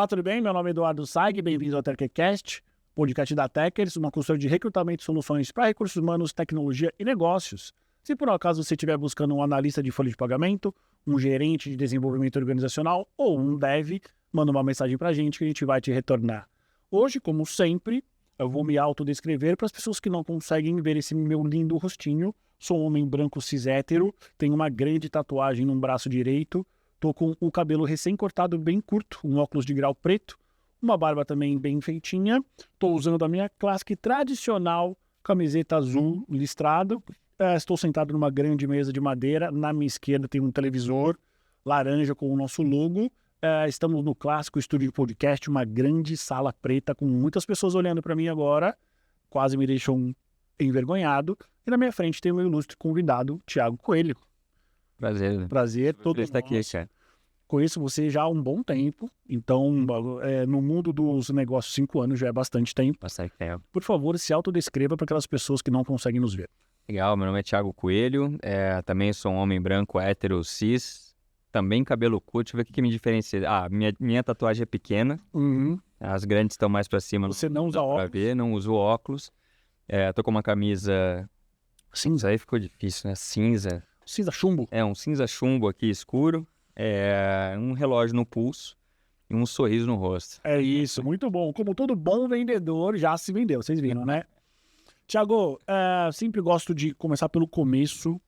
Olá, tudo bem? Meu nome é Eduardo Saig, bem-vindo ao TechCast, podcast da Techers, uma consultoria de recrutamento e soluções para recursos humanos, tecnologia e negócios. Se por acaso você estiver buscando um analista de folha de pagamento, um gerente de desenvolvimento organizacional ou um dev, manda uma mensagem para a gente que a gente vai te retornar. Hoje, como sempre, eu vou me autodescrever para as pessoas que não conseguem ver esse meu lindo rostinho. Sou um homem branco cis hétero, tenho uma grande tatuagem no braço direito, tô com o cabelo recém-cortado bem curto, um óculos de grau preto, uma barba também bem feitinha. Tô usando a minha clássica e tradicional camiseta azul listrada. Estou sentado numa grande mesa de madeira. Na minha esquerda tem um televisor laranja com o nosso logo. Estamos no clássico estúdio de podcast, uma grande sala preta com muitas pessoas olhando para mim agora. Quase me deixam envergonhado. E na minha frente tem o meu ilustre convidado, Thiago Coelho. Prazer. Prazer, todo estar aqui, cara. Conheço você já há um bom tempo, então no mundo dos negócios 5 anos já é bastante tempo. Bastante tempo. Por favor, se autodescreva para aquelas pessoas que não conseguem nos ver. Legal, meu nome é Thiago Coelho, também sou um homem branco, hétero, cis, também cabelo curto. Deixa eu ver o que me diferencia. Minha tatuagem é pequena, as grandes estão mais para cima. Você não usa óculos? Ver, não uso óculos. Tô com uma camisa cinza, aí ficou difícil, né? Cinza. Cinza chumbo? Um cinza chumbo aqui escuro, um relógio no pulso e um sorriso no rosto. É isso, muito bom. Como todo bom vendedor, já se vendeu, vocês viram, né? Thiago, sempre gosto de começar pelo começo.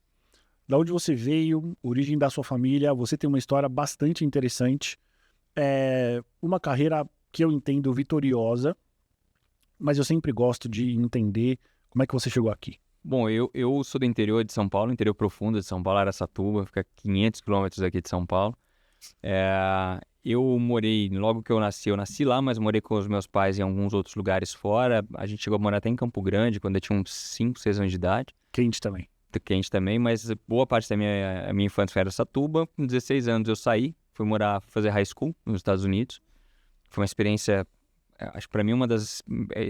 Da onde você veio, origem da sua família. Você tem uma história bastante interessante. Uma carreira que eu entendo vitoriosa, mas eu sempre gosto de entender como é que você chegou aqui. Bom, eu sou do interior de São Paulo, interior profundo de São Paulo, Araçatuba, fica 500 quilômetros aqui de São Paulo. Eu morei, logo que eu nasci lá, mas morei com os meus pais em alguns outros lugares fora. A gente chegou a morar até em Campo Grande, quando eu tinha uns 5, 6 anos de idade. Quente também, mas boa parte da minha infância foi em Araçatuba. Com 16 anos eu saí, fui fazer high school nos Estados Unidos. Foi uma experiência, acho que para mim uma das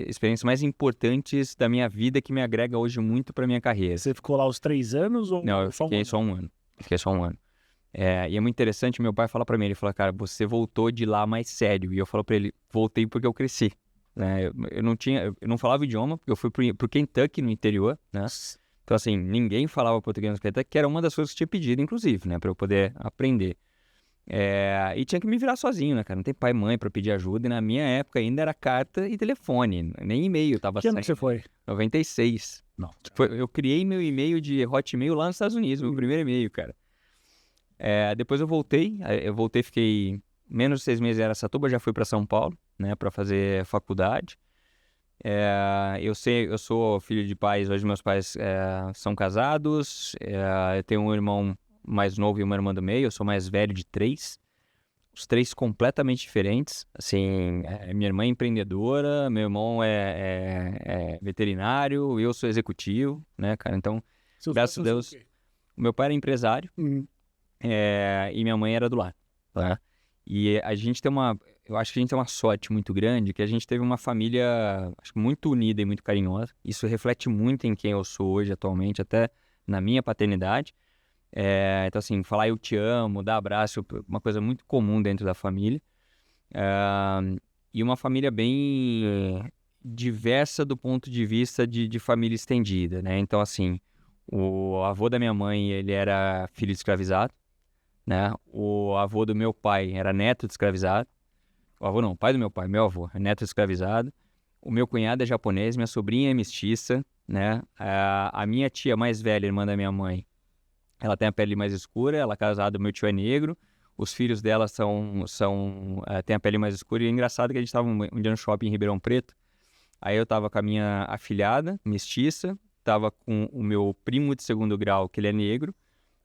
experiências mais importantes da minha vida, que me agrega hoje muito para minha carreira. Você ficou lá os 3 anos ou não? Eu fiquei só um ano. Fiquei só um ano. E é muito interessante, meu pai fala pra mim, ele fala, cara, você voltou de lá mais sério. E eu falo pra ele, voltei porque eu cresci, né? Eu não falava idioma, porque eu fui pro Kentucky, no interior, né? Então, assim, ninguém falava português no Kentucky, que era uma das coisas que tinha pedido, inclusive, né? Pra eu poder aprender. E tinha que me virar sozinho, né, cara? Não tem pai e mãe pra pedir ajuda. E na minha época ainda era carta e telefone, nem e-mail tava saindo. Que ano que você foi? 96. Não. Eu criei meu e-mail de Hotmail lá nos Estados Unidos, meu primeiro e-mail, cara. Depois eu voltei, fiquei menos de 6 meses em Araçatuba, já fui para São Paulo, né, para fazer faculdade. Eu sou filho de pais, hoje meus pais são casados, eu tenho um irmão mais novo e uma irmã do meio, eu sou mais velho de 3, os 3 completamente diferentes, assim, minha irmã é empreendedora, meu irmão é veterinário, eu sou executivo, né, cara, então, graças a Deus, o meu pai era empresário, e minha mãe era do lar, tá? E a gente eu acho que a gente tem uma sorte muito grande, que a gente teve uma família, acho que muito unida e muito carinhosa. Isso reflete muito em quem eu sou hoje, atualmente, até na minha paternidade. Então, assim, falar eu te amo, dar abraço, uma coisa muito comum dentro da família. E uma família bem diversa do ponto de vista de família estendida, né? Então, assim, o avô da minha mãe, ele era filho de escravizado, né? O avô do meu pai era neto de escravizado. O avô não, o pai do meu pai, meu avô, é neto de escravizado. O meu cunhado é japonês, minha sobrinha é mestiça, né? A minha tia mais velha, irmã da minha mãe, ela tem a pele mais escura, ela é casada, meu tio é negro. Os filhos dela têm a pele mais escura. E é engraçado que a gente estava um dia no shopping em Ribeirão Preto. Aí eu tava com a minha afilhada, mestiça, tava com o meu primo de segundo grau, que ele é negro,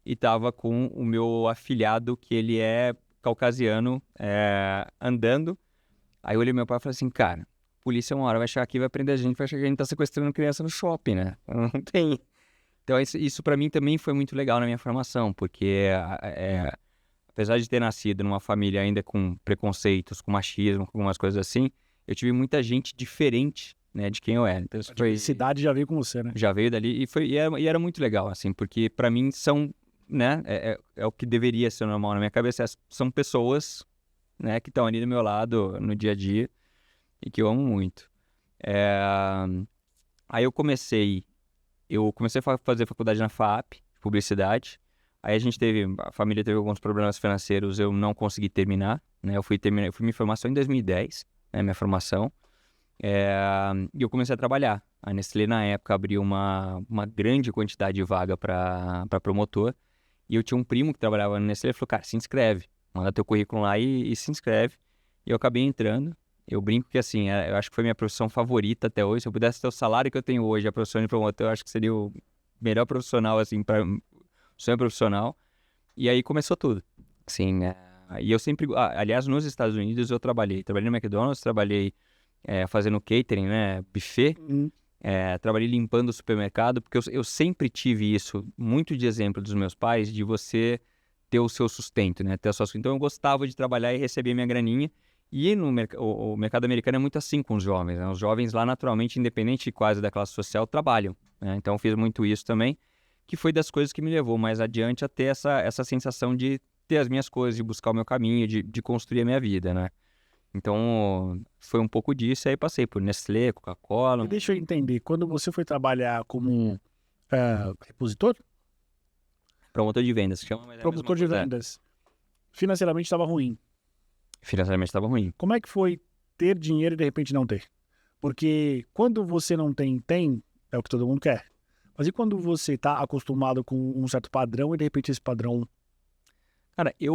e tava com o meu afilhado, que ele é caucasiano, andando. Aí eu olhei meu pai e falei assim, cara, a polícia uma hora vai chegar aqui e vai prender a gente, vai achar que a gente tá sequestrando criança no shopping, né? Não tem. Então isso pra mim também foi muito legal na minha formação, porque apesar de ter nascido numa família ainda com preconceitos, com machismo, com algumas coisas assim, eu tive muita gente diferente, né, de quem eu era. Então, a diversidade já veio com você, né? Já veio dali e era muito legal, assim, porque pra mim são, né, é o que deveria ser normal na minha cabeça, são pessoas né, que estão ali do meu lado no dia a dia e que eu amo muito. Aí eu comecei a fazer faculdade na FAAP, publicidade. Aí a família teve alguns problemas financeiros, eu não consegui terminar, né? Eu fui me formar só em 2010, né, minha formação. E eu comecei a trabalhar. A Nestlé, na época, abriu uma grande quantidade de vaga para promotor. E eu tinha um primo que trabalhava na Nestlé, ele falou, cara, se inscreve, manda teu currículo lá e se inscreve. E eu acabei entrando. Eu brinco que, assim, eu acho que foi minha profissão favorita até hoje. Se eu pudesse ter o salário que eu tenho hoje, a profissão de promotor, eu acho que seria o melhor profissional, assim, para sonho profissional. E aí começou tudo. Assim, e eu sempre... aliás, nos Estados Unidos eu trabalhei no McDonald's, trabalhei fazendo catering, né, buffet. Trabalhei limpando o supermercado, porque eu sempre tive isso, muito de exemplo dos meus pais, de você ter o seu sustento, né, ter a sua... Então eu gostava de trabalhar e receber minha graninha. E o mercado americano é muito assim com os jovens, né? Os jovens lá, naturalmente, independente quase da classe social, trabalham, né? Então eu fiz muito isso também, que foi das coisas que me levou mais adiante a ter essa sensação de ter as minhas coisas, de buscar o meu caminho, de construir a minha vida, né? Então foi um pouco disso, aí passei por Nestlé, Coca-Cola. E deixa eu entender, quando você foi trabalhar como repositor, Promotor de vendas, chama, mas é a mesma promotor de coisa. vendas, financeiramente estava ruim. Financeiramente estava ruim. Como é que foi ter dinheiro e de repente não ter? Porque quando você não tem, é o que todo mundo quer. Mas e quando você está acostumado com um certo padrão e de repente esse padrão... Cara, tem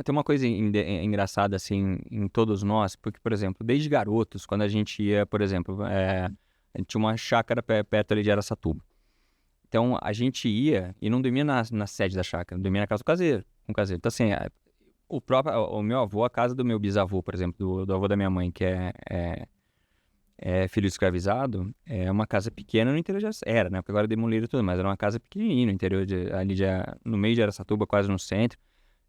uma coisa engraçada, assim, em todos nós, porque, por exemplo, desde garotos, quando a gente ia, por exemplo, a gente tinha uma chácara perto ali de Araçatuba. Então, a gente ia e não dormia na sede da chácara, dormia na casa do caseiro, com o caseiro. Então, assim, o meu avô, a casa do meu bisavô, por exemplo, do avô da minha mãe, que é filho escravizado, é uma casa pequena no interior era, né? Porque agora demoliram tudo, mas era uma casa pequenininha no interior, no meio de Araçatuba, quase no centro.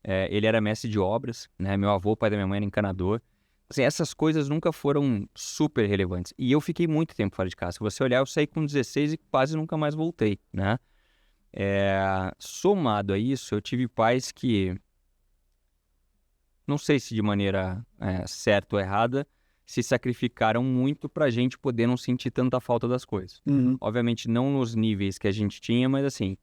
Ele era mestre de obras, né? Meu avô, pai da minha mãe, era encanador. Assim, essas coisas nunca foram super relevantes. E eu fiquei muito tempo fora de casa. Se você olhar, eu saí com 16 e quase nunca mais voltei, né? Somado a isso, eu tive pais que, não sei se de maneira certa ou errada, se sacrificaram muito pra gente poder não sentir tanta falta das coisas. Obviamente não nos níveis que a gente tinha, mas assim,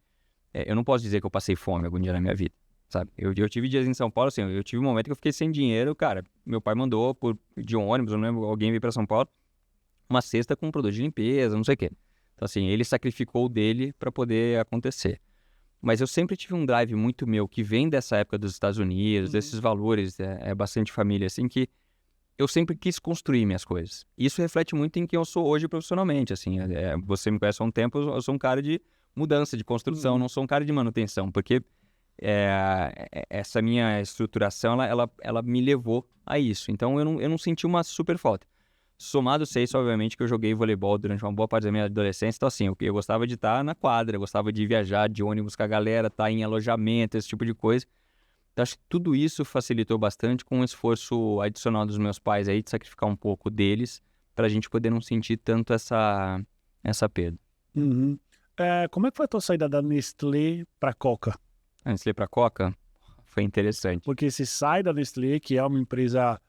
eu não posso dizer que eu passei fome algum dia na minha vida, sabe? Eu tive dias em São Paulo, assim, eu tive um momento que eu fiquei sem dinheiro, cara, meu pai mandou de ônibus, eu não lembro, alguém veio pra São Paulo, uma cesta com produto de limpeza, não sei o quê. Então assim, ele sacrificou o dele pra poder acontecer. Mas eu sempre tive um drive muito meu, que vem dessa época dos Estados Unidos, desses valores, bastante família, assim, que eu sempre quis construir minhas coisas. Isso reflete muito em quem eu sou hoje profissionalmente, assim. Você me conhece há um tempo, eu sou um cara de mudança, de construção, não sou um cara de manutenção, porque essa minha estruturação, ela me levou a isso. Então, eu não senti uma super falta. Somado a isso, obviamente, que eu joguei voleibol durante uma boa parte da minha adolescência, então, assim, eu gostava de estar na quadra, eu gostava de viajar de ônibus com a galera, estar em alojamento, esse tipo de coisa. Então, acho que tudo isso facilitou bastante com o esforço adicional dos meus pais aí, de sacrificar um pouco deles, para a gente poder não sentir tanto essa perda. Como é que foi a tua saída da Nestlé para Coca? A Nestlé para Coca foi interessante. Porque você sai da Nestlé, que é uma empresa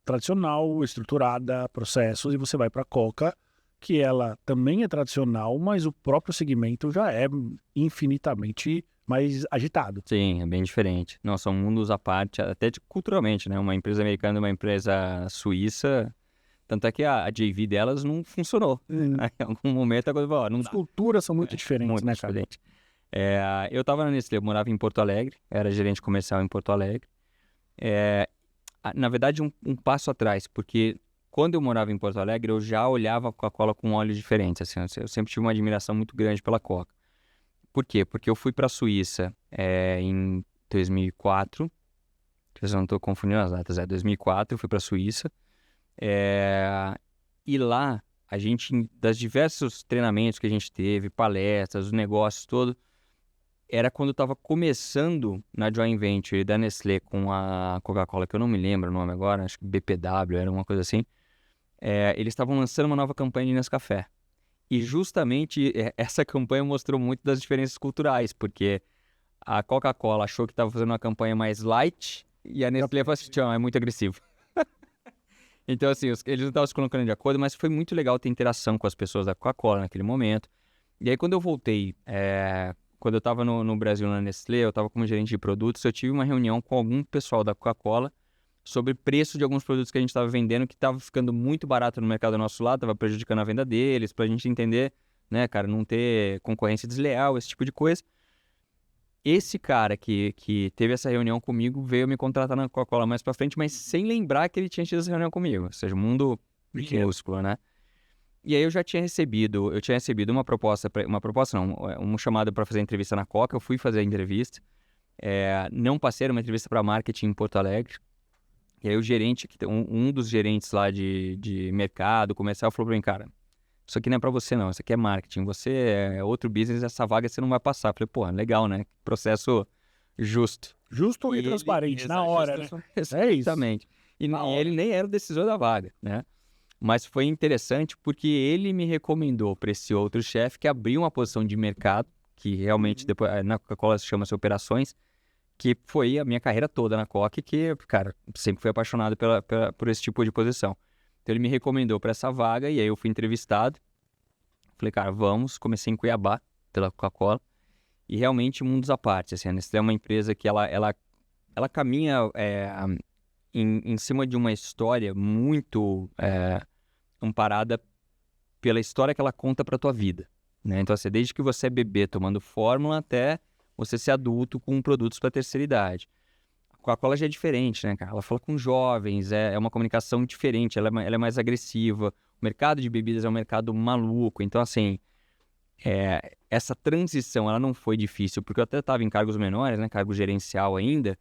tradicional, estruturada, processos, e você vai para Coca, que ela também é tradicional, mas o próprio segmento já é infinitamente mais agitado. Sim, é bem diferente. Não, são mundos à parte, até culturalmente, né? Uma empresa americana e uma empresa suíça, tanto é que a JV delas não funcionou. Em algum momento a coisa falou, não dá. As culturas são muito diferentes, muito né, diferente. Eu estava na Nestlé, eu morava em Porto Alegre, era gerente comercial em Porto Alegre. Na verdade, um passo atrás, porque quando eu morava em Porto Alegre, eu já olhava a Coca-Cola com olhos diferentes. Assim, eu sempre tive uma admiração muito grande pela Coca. Por quê? Porque eu fui para a Suíça em 2004. Eu não estou confundindo as datas. 2004 eu fui para a Suíça. E lá, a gente, das diversos treinamentos que a gente teve, palestras, os negócios todo, era quando eu estava começando na joint venture da Nestlé com a Coca-Cola, que eu não me lembro o nome agora, acho que BPW, era uma coisa assim. Eles estavam lançando uma nova campanha de Nescafé. E justamente essa campanha mostrou muito das diferenças culturais, porque a Coca-Cola achou que estava fazendo uma campanha mais light E a Nestlé falou assim, Tião, é muito agressivo. Então, assim, eles não estavam se colocando de acordo, mas foi muito legal ter interação com as pessoas da Coca-Cola naquele momento. E aí, quando eu voltei, quando eu estava no Brasil, na Nestlé, eu estava como gerente de produtos, eu tive uma reunião com algum pessoal da Coca-Cola sobre preço de alguns produtos que a gente estava vendendo, que estava ficando muito barato no mercado do nosso lado, estava prejudicando a venda deles, para a gente entender, né, cara, não ter concorrência desleal, esse tipo de coisa. Esse cara que teve essa reunião comigo veio me contratar na Coca-Cola mais pra frente, mas sem lembrar que ele tinha tido essa reunião comigo. Ou seja, mundo minúsculo, né? E aí eu tinha recebido uma proposta, um chamado para fazer entrevista na Coca. Eu fui fazer a entrevista. Não passei, era uma entrevista para marketing em Porto Alegre. E aí o gerente, um dos gerentes lá de mercado comercial, falou pra mim, cara, isso aqui não é pra você não, isso aqui é marketing, você é outro business, essa vaga você não vai passar. Eu falei, pô, legal, né? Processo justo. Justo e transparente, na hora, né? É isso. Exatamente. E ele nem era o decisor da vaga, né? Mas foi interessante porque ele me recomendou para esse outro chefe que abriu uma posição de mercado, que realmente depois na Coca-Cola se chama-se Operações, que foi a minha carreira toda na Coca, que, cara, sempre fui apaixonado por esse tipo de posição. Então ele me recomendou para essa vaga e aí eu fui entrevistado. Falei, cara, vamos. Comecei em Cuiabá, pela Coca-Cola. E realmente mundos à parte. Assim, a Nestlé é uma empresa que ela caminha em cima de uma história muito amparada pela história que ela conta para tua vida, né? Então, assim, desde que você é bebê tomando fórmula até você ser adulto com produtos para terceira idade. A Coca-Cola já é diferente, né, cara? Ela fala com jovens, é uma comunicação diferente, ela é mais agressiva. O mercado de bebidas é um mercado maluco. Então, assim, essa transição, ela não foi difícil, porque eu até estava em cargos menores, né, cargo gerencial ainda,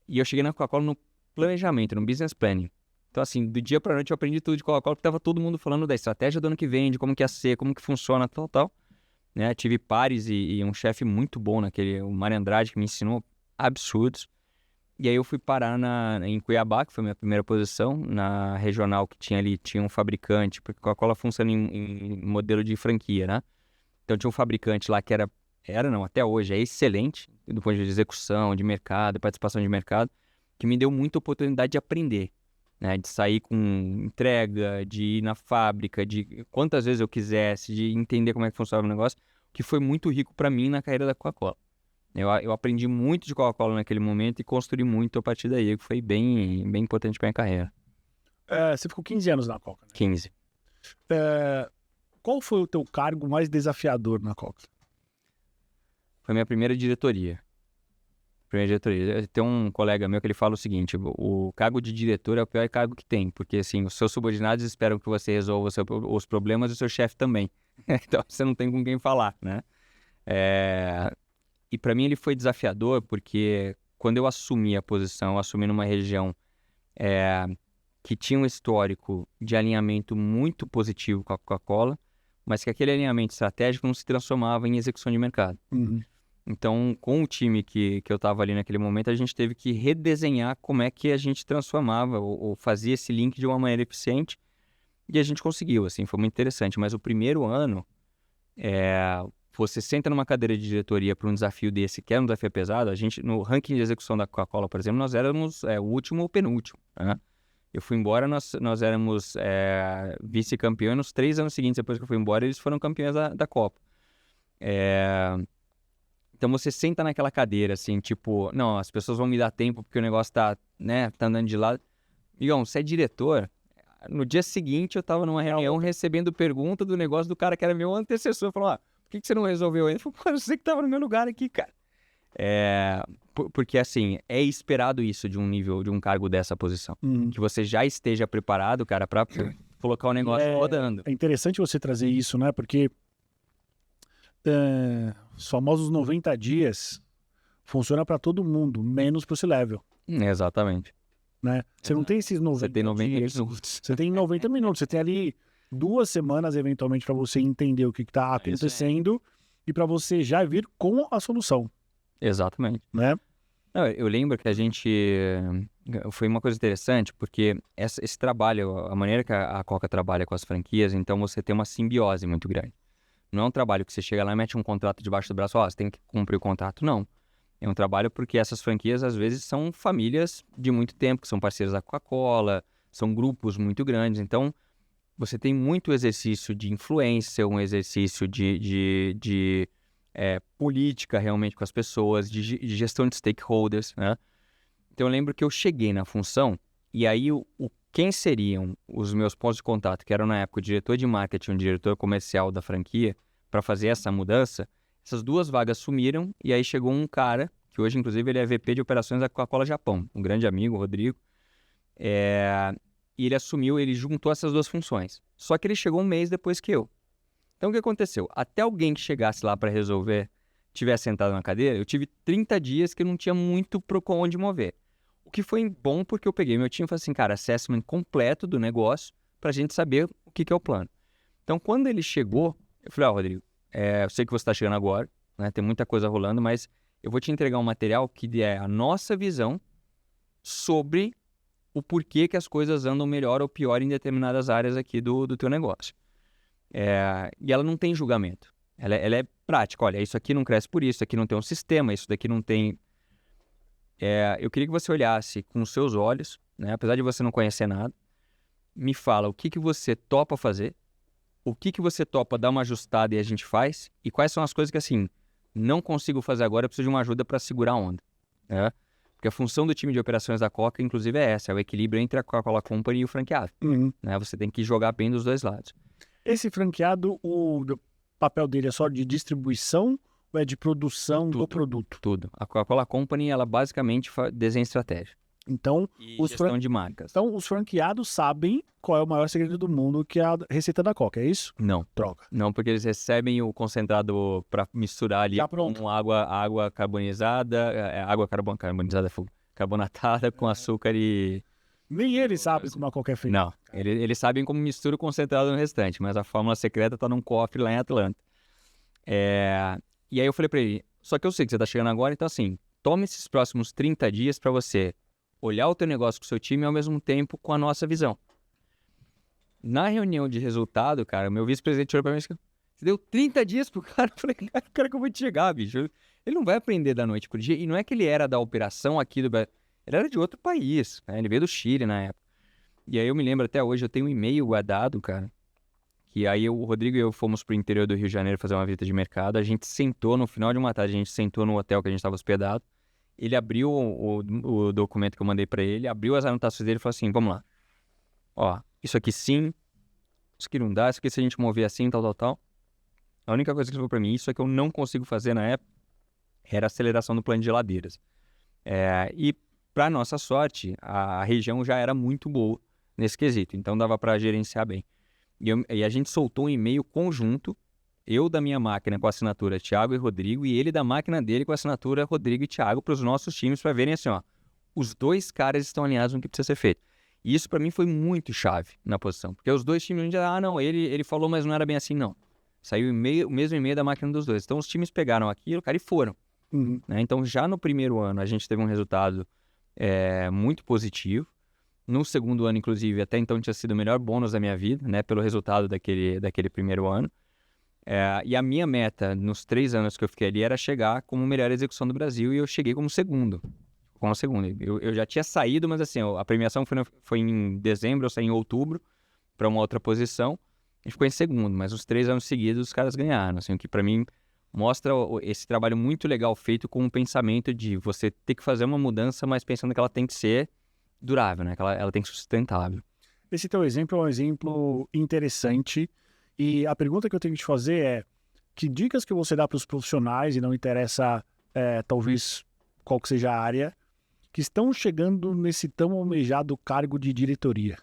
e eu cheguei na Coca-Cola no planejamento, no business planning. Então, assim, do dia para noite eu aprendi tudo de Coca-Cola, porque estava todo mundo falando da estratégia do ano que vem, de como que ia ser, como que funciona, tal. Né? Tive pares e um chefe muito bom o Mário Andrade, que me ensinou absurdos. E aí eu fui parar em Cuiabá, que foi a minha primeira posição, na regional que tinha ali, tinha um fabricante, porque a Coca-Cola funciona em modelo de franquia, né? Então tinha um fabricante lá que até hoje, é excelente, do ponto de vista de execução, de mercado, participação de mercado, que me deu muita oportunidade de aprender, né? De sair com entrega, de ir na fábrica, de quantas vezes eu quisesse, de entender como é que funcionava o negócio, que foi muito rico para mim na carreira da Coca-Cola. Eu aprendi muito de Coca-Cola naquele momento e construí muito a partir daí, que foi bem, bem importante para minha carreira. Você ficou 15 anos na Coca, né? 15. Qual foi o teu cargo mais desafiador na Coca? Foi minha primeira diretoria. Tem um colega meu que ele fala o seguinte, o cargo de diretor é o pior cargo que tem, porque assim, os seus subordinados esperam que você resolva os problemas e o seu chefe também. Então você não tem com quem falar, né? E para mim ele foi desafiador porque quando eu assumi a posição, eu assumi numa região que tinha um histórico de alinhamento muito positivo com a Coca-Cola, mas que aquele alinhamento estratégico não se transformava em execução de mercado. Uhum. Então, com o time que eu estava ali naquele momento, a gente teve que redesenhar como é que a gente transformava ou fazia esse link de uma maneira eficiente e a gente conseguiu, assim, foi muito interessante. Mas o primeiro ano, você senta numa cadeira de diretoria para um desafio desse, que era um desafio pesado. A gente, no ranking de execução da Coca-Cola, por exemplo, nós éramos o último ou penúltimo, né? Eu fui embora, nós éramos vice-campeão, e nos 3 anos seguintes, depois que eu fui embora, eles foram campeões da Copa. Então você senta naquela cadeira, assim, tipo, não, as pessoas vão me dar tempo porque o negócio tá andando de lado. Migão, você é diretor? No dia seguinte eu tava numa reunião recebendo pergunta do negócio do cara que era meu antecessor. Falou, por que você não resolveu ainda? Eu falei, pô, eu sei que tava no meu lugar aqui, cara. Porque, assim, é esperado isso de um cargo dessa posição. Que você já esteja preparado, cara, pra colocar o negócio rodando. É interessante você trazer isso, né? Porque os famosos 90 dias funciona para todo mundo, menos para o C-Level. Exatamente. Né? Você não tem esses 90 Você tem 90 dias. minutos. Você tem 90 minutos. Você tem ali 2 semanas, eventualmente, para você entender o que está acontecendo e para você já vir com a solução. Exatamente. Né? Não, eu lembro que a gente... Foi uma coisa interessante, porque esse trabalho, a maneira que a Coca trabalha com as franquias, então você tem uma simbiose muito grande. Não é um trabalho que você chega lá e mete um contrato debaixo do braço, você tem que cumprir o contrato, não. É um trabalho porque essas franquias, às vezes, são famílias de muito tempo, que são parceiras da Coca-Cola, são grupos muito grandes. Então, você tem muito exercício de influência, um exercício de política realmente com as pessoas, de gestão de stakeholders, né? Então, eu lembro que eu cheguei na função e aí quem seriam os meus pontos de contato, que eram na época o diretor de marketing e o diretor comercial da franquia, para fazer essa mudança, essas duas vagas sumiram e aí chegou um cara, que hoje inclusive ele é VP de operações da Coca-Cola Japão, um grande amigo, o Rodrigo, e ele juntou essas duas funções. Só que ele chegou um mês depois que eu. Então o que aconteceu? Até alguém que chegasse lá para resolver tivesse sentado na cadeira, eu tive 30 dias que não tinha muito para onde mover. O que foi bom porque eu peguei meu time e falei assim, cara, assessment completo do negócio para a gente saber o que é o plano. Então quando ele chegou, eu falei, Rodrigo, eu sei que você está chegando agora, né, tem muita coisa rolando, mas eu vou te entregar um material que é a nossa visão sobre o porquê que as coisas andam melhor ou pior em determinadas áreas aqui do teu negócio. E ela não tem julgamento. Ela é prática. Olha, isso aqui não cresce por isso aqui não tem um sistema, isso daqui não tem... eu queria que você olhasse com os seus olhos, né, apesar de você não conhecer nada, me fala o que você topa fazer, o que você topa dar uma ajustada e a gente faz, e quais são as coisas que, assim, não consigo fazer agora, eu preciso de uma ajuda para segurar a onda, né? Porque a função do time de operações da Coca, inclusive, é essa, é o equilíbrio entre a Coca-Cola Company e o franqueado. Né? Você tem que jogar bem dos dois lados. Esse franqueado, o papel dele é só de distribuição ou é de produção do produto? Tudo. A Coca-Cola Company, ela basicamente desenha estratégia. Então, e gestão de marcas. Então, os franqueados sabem qual é o maior segredo do mundo, que é a receita da Coca, é isso? Não. Troca. Não, porque eles recebem o concentrado para misturar ali com água carbonizada, carbonizada, carbonatada com açúcar e... Nem eles sabem como a Coca é feita. Não, eles sabem como mistura o concentrado no restante, mas a fórmula secreta está num cofre lá em Atlanta. E aí eu falei para ele, só que eu sei que você está chegando agora, então assim, tome esses próximos 30 dias para você olhar o teu negócio com o seu time e ao mesmo tempo com a nossa visão. Na reunião de resultado, cara, o meu vice-presidente olhou pra mim e disse, você deu 30 dias pro cara? Eu falei, cara, o cara acabou de chegar, bicho. Ele não vai aprender da noite pro dia. E não é que ele era da operação aqui do Brasil. Ele era de outro país, né? Ele veio do Chile na época. E aí eu me lembro até hoje, eu tenho um e-mail guardado, cara, que aí o Rodrigo e eu fomos pro interior do Rio de Janeiro fazer uma visita de mercado. A gente sentou no final de uma tarde, a gente sentou no hotel que a gente estava hospedado. Ele abriu o documento que eu mandei para ele, abriu as anotações dele e falou assim, vamos lá. Ó, isso aqui sim, isso aqui não dá, isso aqui se a gente mover assim, tal. A única coisa que ele falou para mim, isso é que eu não consigo fazer na época, era a aceleração do plano de geladeiras. E para nossa sorte, a região já era muito boa nesse quesito, então dava para gerenciar bem. E a gente soltou um e-mail conjunto, eu da minha máquina com a assinatura Thiago e Rodrigo, e ele da máquina dele com a assinatura Rodrigo e Thiago, para os nossos times, para verem assim, ó, os dois caras estão alinhados no que precisa ser feito. E isso para mim foi muito chave na posição, porque os dois times já, não, ele falou, mas não era bem assim, não. Saiu o mesmo e-mail da máquina dos dois. Então os times pegaram aquilo, cara, e foram. Né? Então já no primeiro ano a gente teve um resultado muito positivo. No segundo ano, inclusive, até então tinha sido o melhor bônus da minha vida, né, pelo resultado daquele primeiro ano. E a minha meta nos 3 anos que eu fiquei ali era chegar como melhor execução do Brasil, e eu cheguei como segundo. Eu já tinha saído, mas assim, a premiação foi em dezembro, eu saí em outubro para uma outra posição e ficou em segundo, mas os 3 anos seguidos os caras ganharam, assim, o que para mim mostra esse trabalho muito legal feito com o pensamento de você ter que fazer uma mudança, mas pensando que ela tem que ser durável, né? Que ela tem que ser sustentável. Esse teu exemplo é um exemplo interessante. E a pergunta que eu tenho que te fazer é, que dicas que você dá para os profissionais, e não interessa talvez qual que seja a área, que estão chegando nesse tão almejado cargo de diretoria?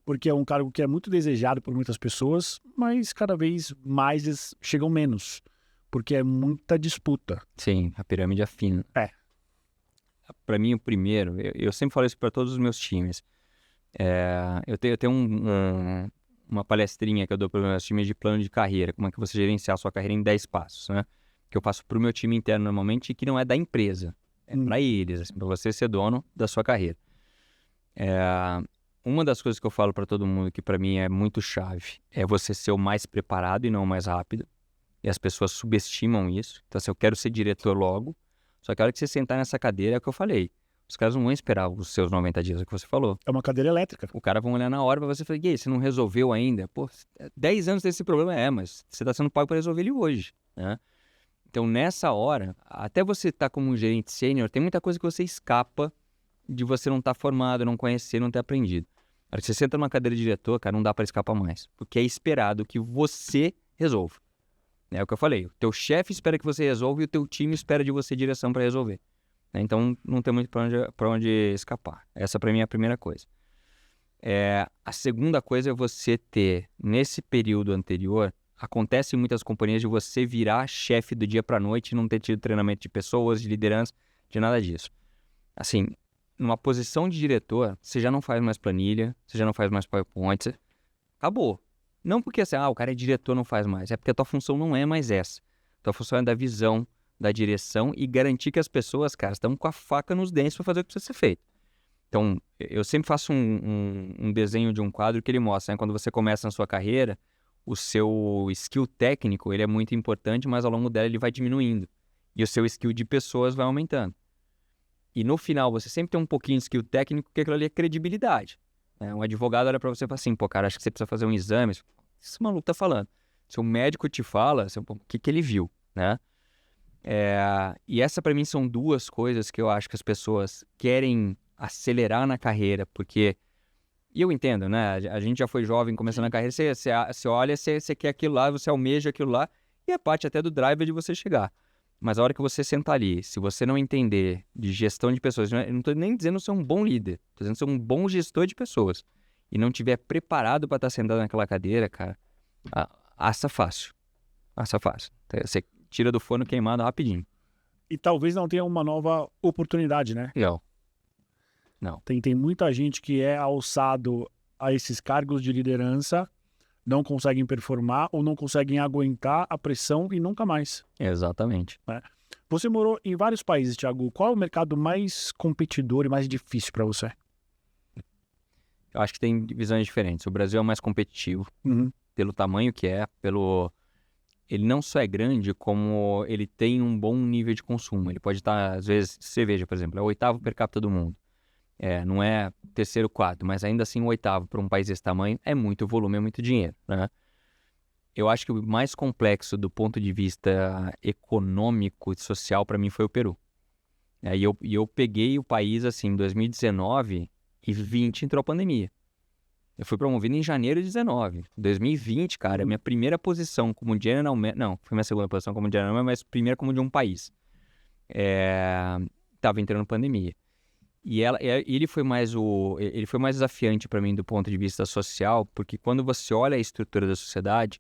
Porque é um cargo que é muito desejado por muitas pessoas, mas cada vez mais eles chegam menos, porque é muita disputa. Sim, a pirâmide é fina. Para mim, o primeiro, eu sempre falo isso para todos os meus times. Eu tenho uma palestrinha que eu dou para os meus times de plano de carreira, como é que você gerenciar a sua carreira em 10 passos, né? Que eu faço para o meu time interno normalmente, que não é da empresa, é para eles, assim, para você ser dono da sua carreira. Uma das coisas que eu falo para todo mundo que para mim é muito chave é você ser o mais preparado e não o mais rápido. E as pessoas subestimam isso. Então, se eu quero ser diretor logo, Só que a hora que você sentar nessa cadeira, é o que eu falei. Os caras não vão esperar os seus 90 dias, é o que você falou. É uma cadeira elétrica. O cara vão olhar na hora pra você e falar, e aí, você não resolveu ainda? Pô, 10 anos desse problema mas você tá sendo pago pra resolver ele hoje, né? Então, nessa hora, até você estar como um gerente sênior, tem muita coisa que você escapa de você não estar formado, não conhecer, não ter aprendido. A hora que você senta numa cadeira de diretor, cara, não dá para escapar mais. Porque é esperado que você resolva. É o que eu falei. O teu chefe espera que você resolva e o teu time espera de você direção para resolver. Então, não tem muito para onde escapar. Essa, para mim, é a primeira coisa. A segunda coisa é você ter, nesse período anterior, acontece em muitas companhias de você virar chefe do dia para noite e não ter tido treinamento de pessoas, de liderança, de nada disso. Assim, numa posição de diretor, você já não faz mais planilha, você já não faz mais PowerPoint, acabou. Não porque assim, o cara é diretor, não faz mais, é porque a tua função não é mais essa. A tua função é da visão, da direção e garantir que as pessoas, cara, estão com a faca nos dentes para fazer o que precisa ser feito. Então, eu sempre faço um desenho de um quadro que ele mostra, né? Quando você começa na sua carreira, o seu skill técnico, ele é muito importante, mas ao longo dela ele vai diminuindo. E o seu skill de pessoas vai aumentando. E no final, você sempre tem um pouquinho de skill técnico, porque aquilo ali é credibilidade. Né? Um advogado olha pra você e fala assim, pô, cara, acho que você precisa fazer um exame. O que esse maluco tá falando? Se o médico te fala, o que ele viu, né? E essa pra mim são duas coisas que eu acho que as pessoas querem acelerar na carreira, porque... E eu entendo, né? A gente já foi jovem, começando a carreira, você olha, você quer aquilo lá, você almeja aquilo lá, e é parte até do drive de você chegar. Mas a hora que você sentar ali, se você não entender de gestão de pessoas, eu não estou nem dizendo ser um bom líder, estou dizendo ser um bom gestor de pessoas, e não estiver preparado para estar sentado naquela cadeira, cara, assa fácil. Assa fácil. Você tira do forno queimado rapidinho. E talvez não tenha uma nova oportunidade, né? Não. Tem muita gente que é alçado a esses cargos de liderança, não conseguem performar ou não conseguem aguentar a pressão e nunca mais. Exatamente. Você morou em vários países, Thiago. Qual é o mercado mais competidor e mais difícil para você? Eu acho que tem visões diferentes. O Brasil é mais competitivo, pelo tamanho que é, ele não só é grande, como ele tem um bom nível de consumo. Ele pode estar, às vezes, cerveja, por exemplo, é o 8º per capita do mundo. Não é terceiro, quarto, mas ainda assim o 8º para um país desse tamanho é muito volume, é muito dinheiro, né? Eu acho que o mais complexo do ponto de vista econômico e social para mim foi o Peru. E eu peguei o país assim em 2019 e 20 entrou a pandemia. Eu fui promovido em janeiro de 19. 2020, cara, minha primeira posição como general manager... Não, foi minha segunda posição como general manager, mas primeira como de um país. Tava entrando pandemia. E ele foi mais desafiante para mim do ponto de vista social, porque quando você olha a estrutura da sociedade,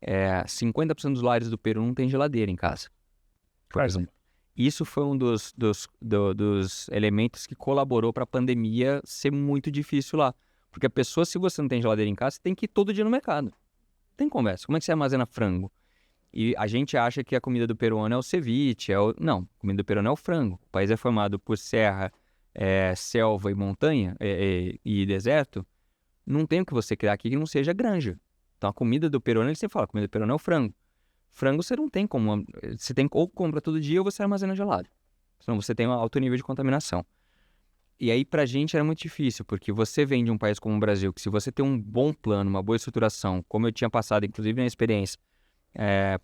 50% dos lares do Peru não tem geladeira em casa. Por exemplo. Isso foi um dos elementos que colaborou para a pandemia ser muito difícil lá. Porque a pessoa, se você não tem geladeira em casa, você tem que ir todo dia no mercado. Tem conversa. Como é que você armazena frango? E a gente acha que a comida do peruano é o ceviche. Não, a comida do peruano é o frango. O país é formado por serra, selva e montanha e deserto. Não tem o que você criar aqui que não seja granja. Então a comida do peruano, ele sempre fala, a comida do peruano é o frango. Frango você não tem como... Você tem ou compra todo dia ou você armazena gelado. Senão você tem um alto nível de contaminação. E aí pra gente era muito difícil, porque você vem de um país como o Brasil, que se você tem um bom plano, uma boa estruturação, como eu tinha passado, inclusive na experiência,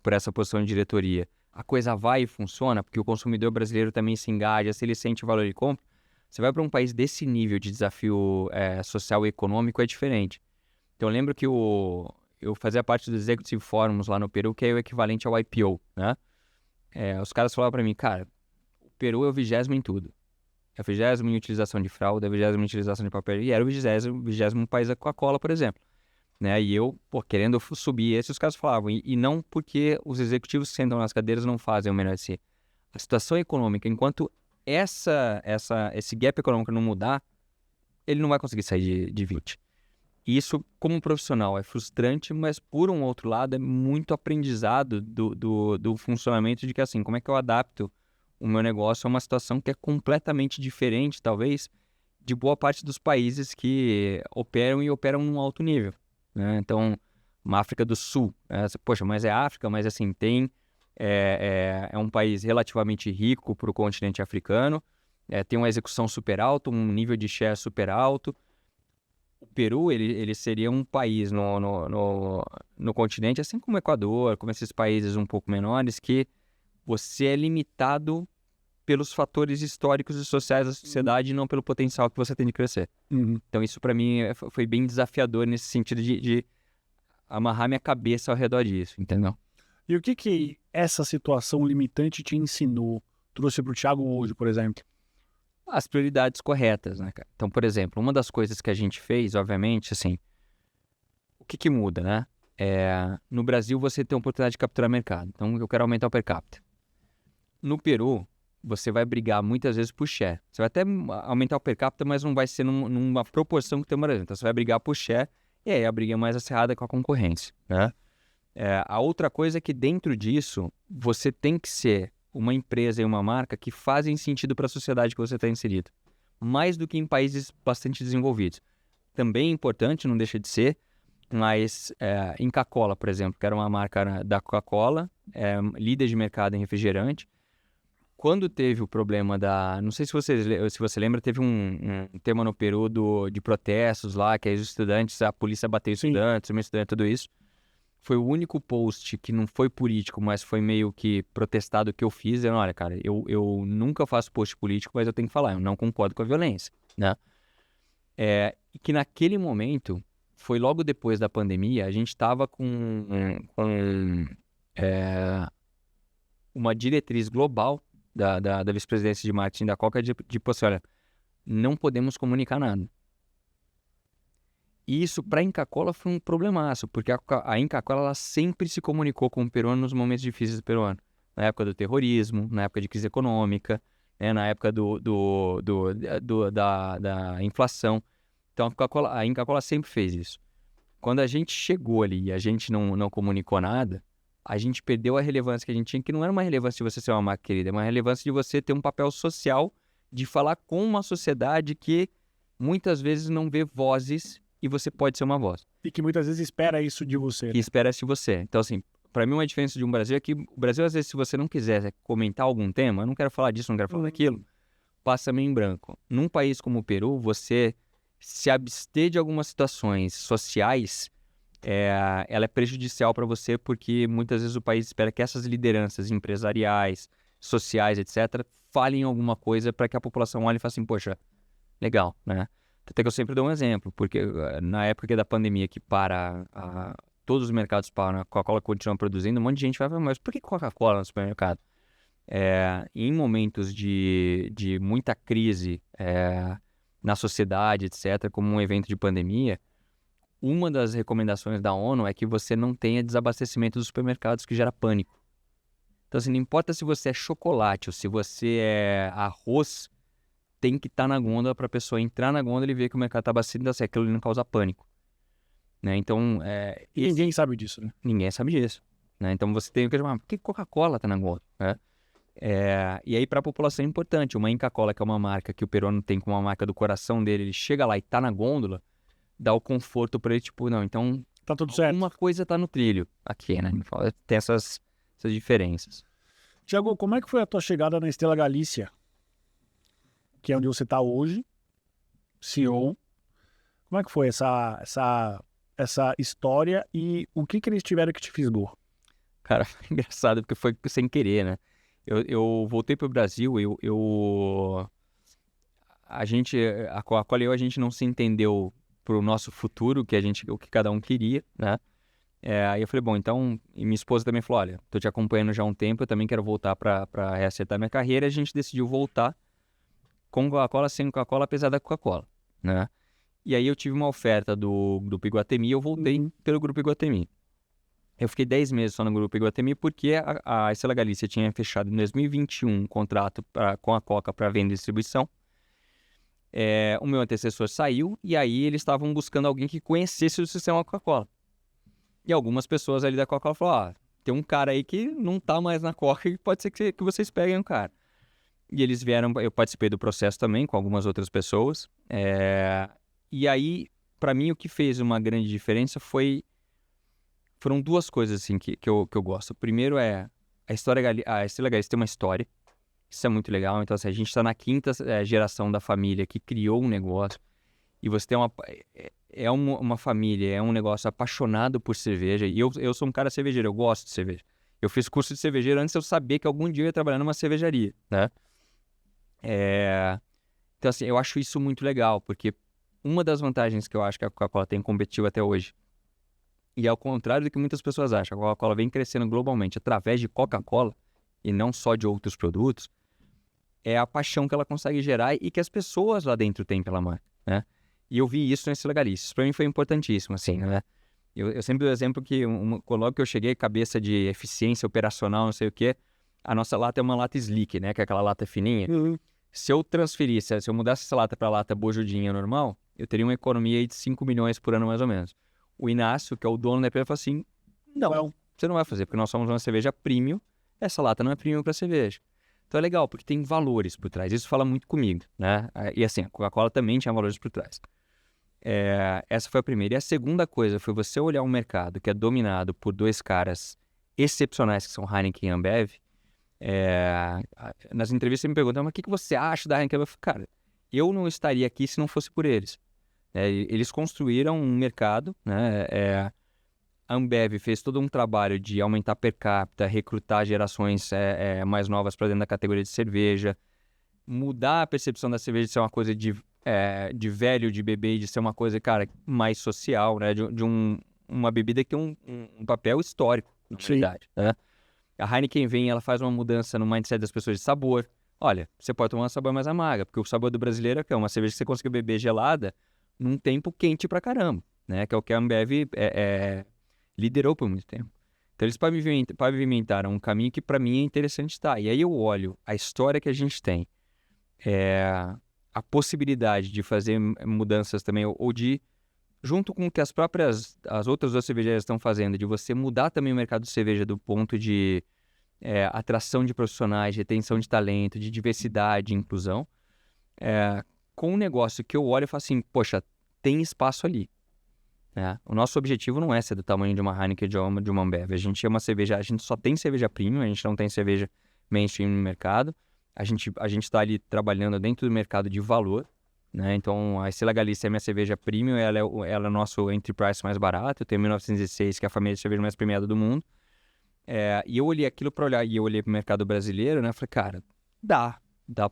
por essa posição de diretoria, a coisa vai e funciona, porque o consumidor brasileiro também se engaja, se ele sente o valor de compra, você vai para um país desse nível de desafio social e econômico, é diferente. Então eu lembro que eu fazia parte do Executive Forums lá no Peru, que é o equivalente ao IPO, né? Os caras falavam para mim, cara, o Peru é o 20º em tudo. É o 20º em utilização de fralda, é o 20º em utilização de papel, e era o 20º país da Coca-Cola, por exemplo. Né? E eu, querendo subir esse, os caras falavam, e não porque os executivos que sentam nas cadeiras não fazem o melhor de si. A situação econômica, enquanto esse gap econômico não mudar, ele não vai conseguir sair de 20. E isso, como profissional, é frustrante, mas por um outro lado é muito aprendizado do funcionamento de que assim, como é que eu adapto o meu negócio a uma situação que é completamente diferente, talvez, de boa parte dos países que operam num alto nível. Né? Então, uma África do Sul, poxa, mas é África, mas assim, tem é um país relativamente rico para o continente africano, tem uma execução super alta, um nível de share super alto. O Peru, ele seria um país no continente, assim como o Equador, como esses países um pouco menores, que você é limitado pelos fatores históricos e sociais da sociedade e não pelo potencial que você tem de crescer. Então isso para mim foi bem desafiador nesse sentido de amarrar minha cabeça ao redor disso, entendeu? E o que essa situação limitante te ensinou, trouxe para o Thiago hoje, por exemplo? As prioridades corretas, né, cara? Então, por exemplo, uma das coisas que a gente fez, obviamente, assim, o que muda, né? No Brasil você tem a oportunidade de capturar mercado, então eu quero aumentar o per capita. No Peru, você vai brigar muitas vezes por share. Você vai até aumentar o per capita, mas não vai ser numa proporção que tem no Brasil. Então você vai brigar por share e aí a briga é mais acirrada com a concorrência, né? A outra coisa é que dentro disso, você tem que ser uma empresa e uma marca que fazem sentido para a sociedade que você está inserido. Mais do que em países bastante desenvolvidos. Também é importante, não deixa de ser, mas Inca-Kola, por exemplo, que era uma marca da Coca-Cola, líder de mercado em refrigerante. Quando teve o problema não sei se você lembra, teve um tema no Peru de protestos lá, que os estudantes, a polícia bateu estudantes, uma estudante, tudo isso. Foi o único post que não foi político, mas foi meio que protestado que eu fiz. Dizendo, olha, cara, eu nunca faço post político, mas eu tenho que falar, eu não concordo com a violência, né? E que naquele momento, foi logo depois da pandemia, a gente estava com uma diretriz global da vice-presidência de marketing da Coca de assim, olha, não podemos comunicar nada. E isso para a Inca-Kola foi um problemaço, porque a Inca-Kola ela sempre se comunicou com o peruano nos momentos difíceis do peruano. Na época do terrorismo, na época de crise econômica, na época da inflação. Então a Inca-Kola sempre fez isso. Quando a gente chegou ali e a gente não comunicou nada, a gente perdeu a relevância que a gente tinha, que não era uma relevância de você ser uma marca querida, é uma relevância de você ter um papel social, de falar com uma sociedade que muitas vezes não vê vozes e você pode ser uma voz. E que muitas vezes espera isso de você. Que espera isso de você. Então, assim, para mim uma diferença de um Brasil é que o Brasil, às vezes, se você não quiser comentar algum tema, eu não quero falar disso, não quero falar daquilo, passa meio em branco. Num país como o Peru, você se abster de algumas situações sociais, ela é prejudicial para você, porque muitas vezes o país espera que essas lideranças empresariais, sociais, etc., falem alguma coisa para que a população olhe e fale assim, poxa, legal, né? Até que eu sempre dou um exemplo, porque na época da pandemia que todos os mercados param, a Coca-Cola continua produzindo, um monte de gente vai falar, mas por que Coca-Cola no supermercado? Em momentos de muita crise na sociedade, etc., como um evento de pandemia, uma das recomendações da ONU é que você não tenha desabastecimento dos supermercados, que gera pânico. Então, assim, não importa se você é chocolate ou se você é arroz, tem que estar na gôndola para a pessoa entrar na gôndola e ver que o mercado está abastecido, assim, aquilo não causa pânico. Né? Então, ninguém sabe disso, né? Ninguém sabe disso. Né? Então, você tem que chamar, por que Coca-Cola está na gôndola? Né? E aí, para a população é importante. Uma Inca-Kola, que é uma marca que o peruano tem como uma marca do coração dele, ele chega lá e está na gôndola, dá o conforto para ele, tipo, não, então... Tá tudo certo. Uma coisa tá no trilho aqui, né? Tem essas diferenças. Thiago, como é que foi a tua chegada na Estrela Galícia? Que é onde você está hoje, CEO. Como é que foi essa história e o que eles tiveram que te fisgou? Cara, foi engraçado porque foi sem querer, né? Eu voltei pro Brasil, a Coca-Cola e eu, a gente não se entendeu pro nosso futuro, o que cada um queria, né? Aí eu falei, bom, então... E minha esposa também falou, olha, tô te acompanhando já há um tempo, eu também quero voltar para reacertar minha carreira. E a gente decidiu voltar com Coca-Cola, sem Coca-Cola, apesar da Coca-Cola, né? E aí eu tive uma oferta do Grupo Iguatemi e eu voltei pelo Grupo Iguatemi. Eu fiquei 10 meses só no Grupo Iguatemi porque a Estrela Galícia tinha fechado em 2021 um contrato com a Coca para venda e distribuição. O meu antecessor saiu e aí eles estavam buscando alguém que conhecesse o sistema Coca-Cola. E algumas pessoas ali da Coca-Cola falaram, tem um cara aí que não tá mais na Coca e pode ser que vocês peguem o cara. E eles vieram, eu participei do processo também com algumas outras pessoas. E aí, para mim, o que fez uma grande diferença foram duas coisas assim que eu gosto. O primeiro a Estrela Galícia tem uma história. Isso é muito legal. Então, assim, a gente está na quinta geração da família que criou um negócio. E você tem uma família, é um negócio apaixonado por cerveja. E eu sou um cara cervejeiro, eu gosto de cerveja. Eu fiz curso de cervejeiro antes de eu saber que algum dia eu ia trabalhar numa cervejaria, né? Então, assim, eu acho isso muito legal, porque uma das vantagens que eu acho que a Coca-Cola tem competitivo até hoje, e ao contrário do que muitas pessoas acham, a Coca-Cola vem crescendo globalmente através de Coca-Cola, e não só de outros produtos, é a paixão que ela consegue gerar e que as pessoas lá dentro têm pela marca, né? E eu vi isso nesse Legalice. Isso pra mim foi importantíssimo, assim, né? Eu sempre dou exemplo que logo que eu cheguei, cabeça de eficiência operacional, não sei o quê, a nossa lata é uma lata slick, né? Que é aquela lata fininha. Se eu transferisse, se eu mudasse essa lata pra lata bojudinha normal, eu teria uma economia aí de 5 milhões por ano, mais ou menos. O Inácio, que é o dono da empresa, falou assim, não, você não vai fazer, porque nós somos uma cerveja premium, essa lata não é premium pra cerveja. Então é legal, porque tem valores por trás. Isso fala muito comigo, né? E assim, a Coca-Cola também tinha valores por trás. Essa foi a primeira. E a segunda coisa foi você olhar um mercado que é dominado por dois caras excepcionais, que são Heineken e Ambev. Nas entrevistas você me perguntam, mas o que você acha da Heineken? Eu falei, cara, eu não estaria aqui se não fosse por eles. Eles construíram um mercado, né? A Ambev fez todo um trabalho de aumentar per capita, recrutar gerações mais novas para dentro da categoria de cerveja, mudar a percepção da cerveja de ser uma coisa de velho, de bebê, de ser uma coisa, cara, mais social, né? De uma bebida que tem um papel histórico, na verdade, né? A Heineken vem, ela faz uma mudança no mindset das pessoas de sabor. Olha, você pode tomar um sabor mais amarga, porque o sabor do brasileiro é uma cerveja que você consegue beber gelada num tempo quente pra caramba, né? Que é o que a Ambev liderou por muito tempo. Então eles pavimentaram um caminho que para mim é interessante estar. E aí eu olho a história que a gente tem, a possibilidade de fazer mudanças também, ou de, junto com o que as outras duas cervejarias estão fazendo, de você mudar também o mercado de cerveja do ponto de atração de profissionais, retenção de talento, de diversidade, de inclusão, com um negócio que eu olho e falo assim, poxa, tem espaço ali. O nosso objetivo não é ser do tamanho de uma Heineken ou de uma Ambev. A gente só tem cerveja premium, a gente não tem cerveja mainstream no mercado. A gente está ali trabalhando dentro do mercado de valor, né? Então, a Estrela Galícia é minha cerveja premium, ela é o nosso entry price mais barato. Eu tenho 1906, que é a família de cerveja mais premiada do mundo. E eu olhei aquilo para olhar, e eu olhei para o mercado brasileiro, né? Eu falei, cara, dá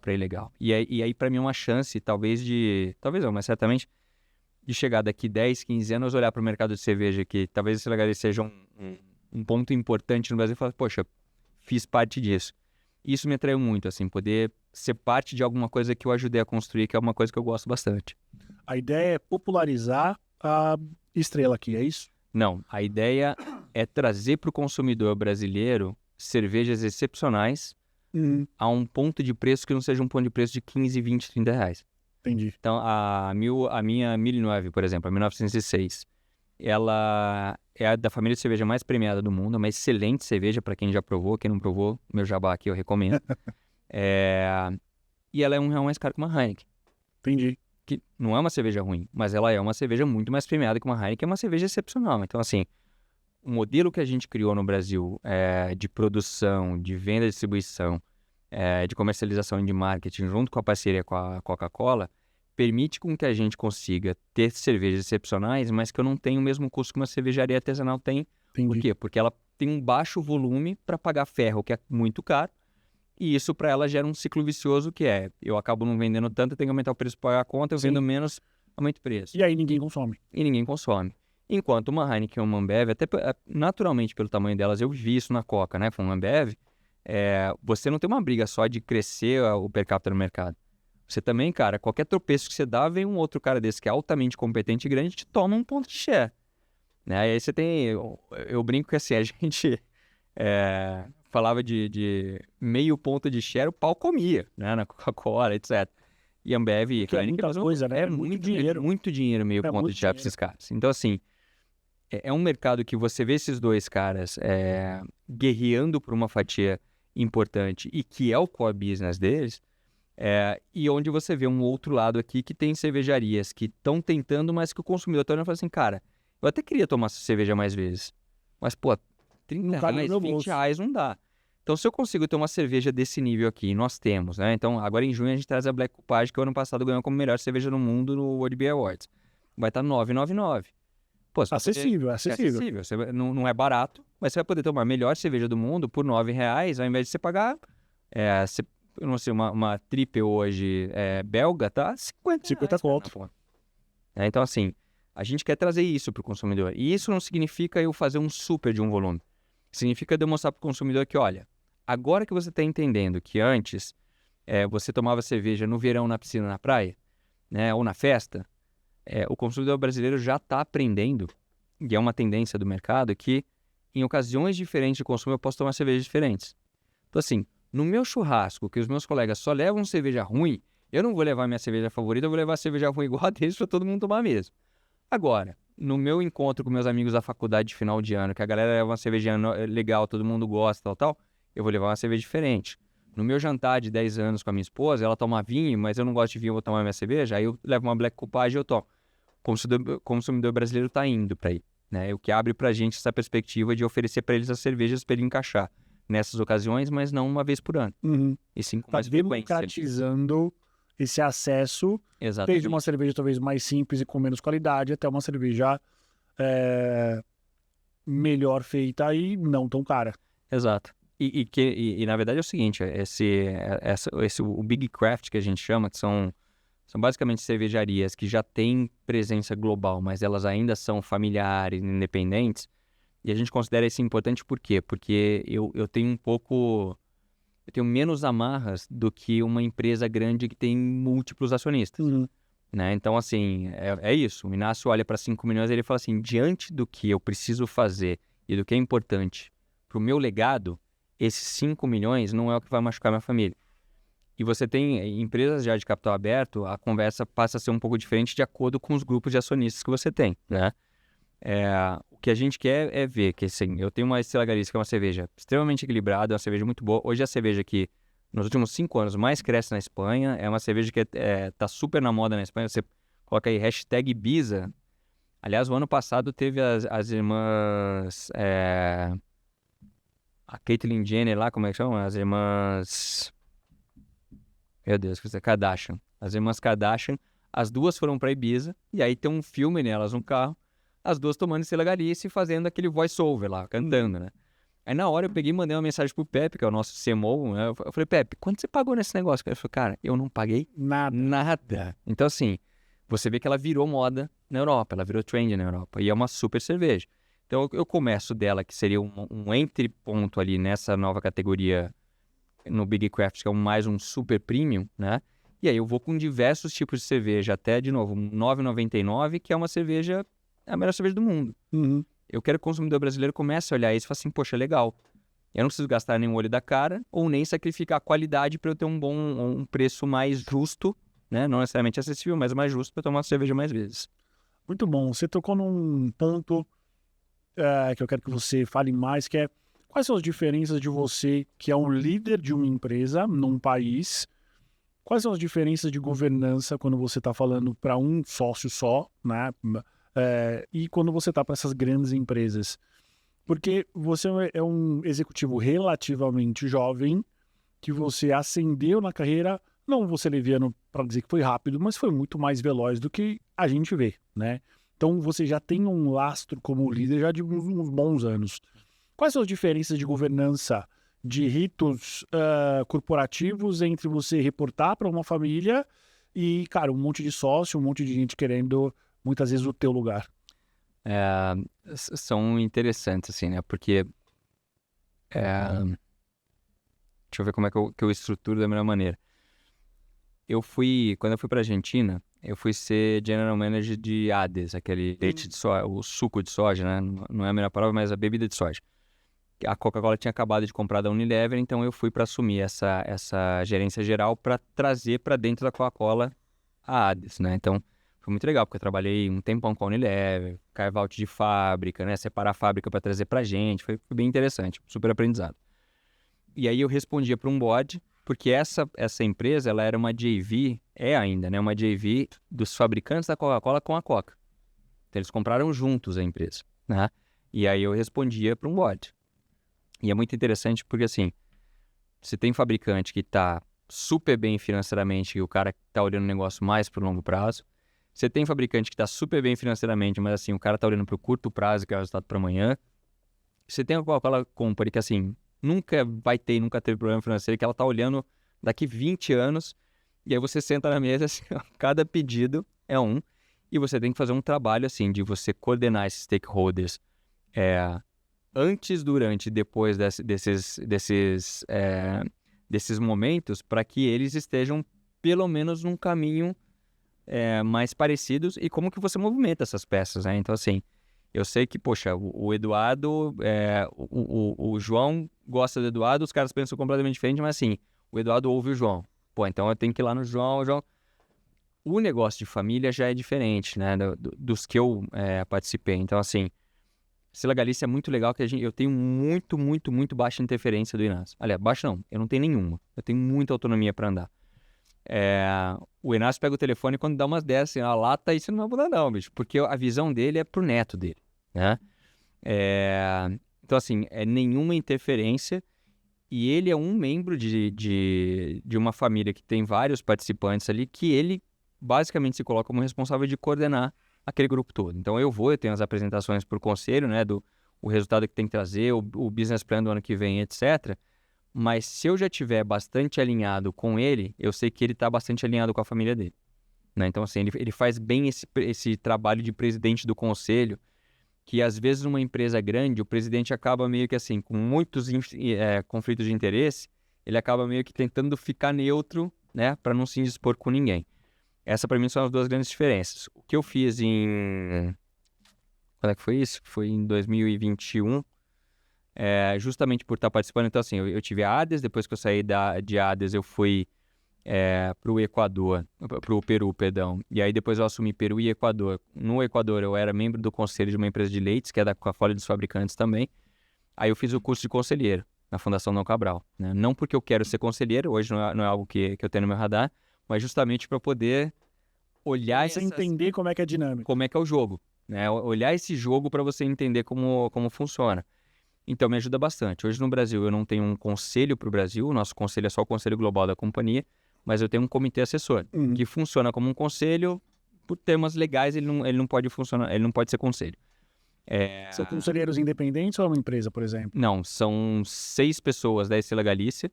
para ir legal. E aí para mim é uma chance, talvez não, mas certamente, de chegar daqui 10, 15 anos, olhar para o mercado de cerveja, que talvez esse lugar seja um ponto importante no Brasil, e falar, poxa, fiz parte disso. Isso me atraiu muito, assim, poder ser parte de alguma coisa que eu ajudei a construir, que é uma coisa que eu gosto bastante. A ideia é popularizar a Estrela aqui, é isso? Não, a ideia é trazer para o consumidor brasileiro cervejas excepcionais a um ponto de preço que não seja um ponto de preço de 15, 20, 30 reais. Entendi. Então, a minha 1009, por exemplo, a 1906, ela é a da família de cerveja mais premiada do mundo, é uma excelente cerveja para quem já provou, quem não provou, meu jabá aqui eu recomendo. E ela é R$1 mais caro que uma Heineken. Entendi. Que não é uma cerveja ruim, mas ela é uma cerveja muito mais premiada que uma Heineken, é uma cerveja excepcional. Então, assim, o modelo que a gente criou no Brasil de produção, de venda e distribuição, de comercialização e de marketing, junto com a parceria com a Coca-Cola, permite com que a gente consiga ter cervejas excepcionais, mas que eu não tenho o mesmo custo que uma cervejaria artesanal tem. Entendi. Por quê? Porque ela tem um baixo volume para pagar ferro, que é muito caro, e isso para ela gera um ciclo vicioso que eu acabo não vendendo tanto, eu tenho que aumentar o preço para pagar a conta, eu vendo menos, aumento o preço. E aí ninguém consome. Enquanto uma Heineken ou uma Ambev, até naturalmente pelo tamanho delas, eu vi isso na Coca, né? Foi uma Ambev, você não tem uma briga só de crescer o per capita no mercado. Você também, cara, qualquer tropeço que você dá, vem um outro cara desse que é altamente competente e grande, te toma um ponto de share. Né? E aí você tem... Eu brinco que assim, a gente falava de meio ponto de share, o pau comia, né? Na Coca-Cola, etc. E Ambev e que é muita coisa, né? Muito dinheiro. Muito dinheiro, meio ponto de share para esses caras. Então, assim, é um mercado que você vê esses dois caras guerreando por uma fatia importante e que é o core business deles, e onde você vê um outro lado aqui que tem cervejarias que estão tentando, mas que o consumidor está olhando e fala assim, cara, eu até queria tomar essa cerveja mais vezes, mas, pô, 30 reais, 20 reais não dá. Então, se eu consigo ter uma cerveja desse nível aqui, e nós temos, né? Então, agora em junho a gente traz a Black Coupage, que o ano passado ganhou como melhor cerveja no mundo no World Beer Awards. Vai estar 9,99. Pô, você vai poder... Acessível, É acessível. acessível. Não é barato, mas você vai poder tomar a melhor cerveja do mundo por R$ 9, ao invés de você pagar, eu não sei, uma triple hoje belga, tá? 50 50 conto. pô. Então, assim, a gente quer trazer isso para o consumidor. E isso não significa eu fazer um super de um volume. Significa demonstrar para o consumidor que, olha, agora que você está entendendo que antes você tomava cerveja no verão na piscina, na praia, né, ou na festa, o consumidor brasileiro já está aprendendo, e é uma tendência do mercado, que em ocasiões diferentes de consumo eu posso tomar cervejas diferentes. Então, assim, no meu churrasco, que os meus colegas só levam cerveja ruim, eu não vou levar minha cerveja favorita, eu vou levar a cerveja ruim igual a deles para todo mundo tomar mesmo. Agora, no meu encontro com meus amigos da faculdade de final de ano, que a galera leva uma cervejinha legal, todo mundo gosta, tal, eu vou levar uma cerveja diferente. No meu jantar de 10 anos com a minha esposa, ela toma vinho, mas eu não gosto de vinho, eu vou tomar minha cerveja, aí eu levo uma Black Coupage e eu tomo. O consumidor brasileiro está indo para aí, né? O que abre para a gente essa perspectiva de oferecer para eles as cervejas para ele encaixar nessas ocasiões, mas não uma vez por ano. Uhum. E sim com Tá mais frequência. democratizando esse acesso, Exatamente. desde uma cerveja talvez mais simples e com menos qualidade, até uma cerveja melhor feita e não tão cara. Exato. E na verdade é o seguinte, o Big Craft que a gente chama, que são basicamente cervejarias que já têm presença global, mas elas ainda são familiares, independentes, e a gente considera isso importante por quê? Porque eu tenho eu tenho menos amarras do que uma empresa grande que tem múltiplos acionistas. Uhum. Né? Então, assim, é isso. O Inácio olha para 5 milhões e ele fala assim, diante do que eu preciso fazer e do que é importante para o meu legado, esses 5 milhões não é o que vai machucar minha família. E você tem empresas já de capital aberto, a conversa passa a ser um pouco diferente de acordo com os grupos de acionistas que você tem, né? O que a gente quer é ver que, assim, eu tenho uma Estrela Galícia, que é uma cerveja extremamente equilibrada, é uma cerveja muito boa. Hoje a cerveja que nos últimos 5 anos mais cresce na Espanha, é uma cerveja que tá super na moda na Espanha. Você coloca aí hashtag Ibiza. Aliás, o ano passado teve as irmãs... a Caitlyn Jenner lá, como é que chama? As irmãs... Meu Deus, que Kardashian. As irmãs Kardashian, as duas foram pra Ibiza, e aí tem um filme nelas no carro, as duas tomando Estrela Galícia e fazendo aquele voice-over lá, cantando, né? Aí na hora eu peguei e mandei uma mensagem pro Pepe, que é o nosso CMO, né? Eu falei, Pepe, quanto você pagou nesse negócio? Ele falou, cara, eu não paguei nada. Então, assim, você vê que ela virou moda na Europa, ela virou trend na Europa, e é uma super cerveja. Então eu começo dela, que seria um entre ponto ali nessa nova categoria no Big Craft, que é mais um super premium, né? E aí eu vou com diversos tipos de cerveja, até, de novo, um 9,99, que é uma cerveja, a melhor cerveja do mundo. Uhum. Eu quero que o consumidor brasileiro comece a olhar isso e fale assim, poxa, legal. Eu não preciso gastar nem o olho da cara, ou nem sacrificar a qualidade para eu ter um preço mais justo, né? Não necessariamente acessível, mas mais justo para tomar uma cerveja mais vezes. Muito bom. Você tocou num ponto que eu quero que você fale mais, que é quais são as diferenças de você, que é um líder de uma empresa num país, quais são as diferenças de governança quando você está falando para um sócio só, né? E quando você está para essas grandes empresas? Porque você é um executivo relativamente jovem, que você ascendeu na carreira, não vou ser leviano para dizer que foi rápido, mas foi muito mais veloz do que a gente vê, né? Então você já tem um lastro como líder já de uns bons anos. Quais são as diferenças de governança, de ritos corporativos entre você reportar para uma família e, cara, um monte de sócio, um monte de gente querendo, muitas vezes, o teu lugar? São interessantes, assim, né? Porque... deixa eu ver como é que eu estruturo da melhor maneira. Quando eu fui para Argentina, eu fui ser General Manager de ADES, aquele leite de soja, o suco de soja, né? Não é a melhor palavra, mas a bebida de soja. A Coca-Cola tinha acabado de comprar da Unilever, então eu fui para assumir essa gerência geral para trazer para dentro da Coca-Cola a ADES, né? Então, foi muito legal, porque eu trabalhei um tempão com a Unilever, carve-out de fábrica, né? Separar a fábrica para trazer pra gente, foi bem interessante, super aprendizado. E aí eu respondia para um board, porque essa empresa, ela era uma JV, ainda, né? Uma JV dos fabricantes da Coca-Cola com a Coca. Então eles compraram juntos a empresa, né? E aí eu respondia para um board. E é muito interessante porque, assim, Você tem fabricante que está super bem financeiramente e o cara está olhando o negócio mais para o longo prazo. Você tem fabricante que está super bem financeiramente, mas assim, o cara está olhando para o curto prazo, que é o resultado para amanhã. Você tem a Coca-Cola Company que assim, nunca teve problema financeiro, que ela está olhando daqui 20 anos, e aí você senta na mesa, assim, cada pedido é um, e você tem que fazer um trabalho assim, de você coordenar esses stakeholders antes, durante e depois desses momentos, para que eles estejam pelo menos num caminho mais parecidos e como que você movimenta essas peças, né? Então, assim, eu sei que, poxa, o Eduardo, o João gosta do Eduardo, os caras pensam completamente diferente, mas assim, o Eduardo ouve o João. Pô, então eu tenho que ir lá no João, O negócio de família já é diferente, né, dos que eu participei. Então, assim, Sila Galícia é muito legal que eu tenho muito, muito, muito baixa interferência do Inácio. Aliás, baixa não, eu não tenho nenhuma. Eu tenho muita autonomia para andar. O Inácio pega o telefone e quando dá umas 10, assim, a lata, isso não vai mudar não, bicho. Porque a visão dele é pro neto dele, né? Então, assim, nenhuma interferência. E ele é um membro de uma família que tem vários participantes ali, que ele basicamente se coloca como responsável de coordenar aquele grupo todo. Então, eu tenho as apresentações para o conselho, né, o resultado que tem que trazer, o business plan do ano que vem, etc. Mas se eu já estiver bastante alinhado com ele, eu sei que ele está bastante alinhado com a família dele, né? Então, assim, ele faz bem esse trabalho de presidente do conselho, que às vezes numa empresa grande, o presidente acaba meio que assim, com muitos conflitos de interesse, ele acaba meio que tentando ficar neutro, né, para não se indispor com ninguém. Essa para mim são as duas grandes diferenças. O que eu fiz quando é que foi isso? Foi em 2021, justamente por estar participando. Então assim, eu tive a ADES, depois que eu saí de ADES eu fui para o Peru, perdão. E aí depois eu assumi Peru e Equador. No Equador eu era membro do conselho de uma empresa de leites, que é da Coca-Cola dos fabricantes também. Aí eu fiz o curso de conselheiro na Fundação Dom Cabral, né? Não porque eu quero ser conselheiro, hoje não é algo que eu tenho no meu radar, mas justamente para poder olhar Você entender como é que é a dinâmica. como é que é o jogo, né? Olhar esse jogo para você entender como funciona. Então me ajuda bastante. Hoje no Brasil eu não tenho um conselho para o Brasil, o nosso conselho é só o conselho global da companhia, mas eu tenho um comitê assessor, que funciona como um conselho. Por temas legais, ele não pode funcionar, ele não pode ser conselho. São conselheiros independentes ou é uma empresa, por exemplo? Não, são 6 pessoas da Estrela Galícia,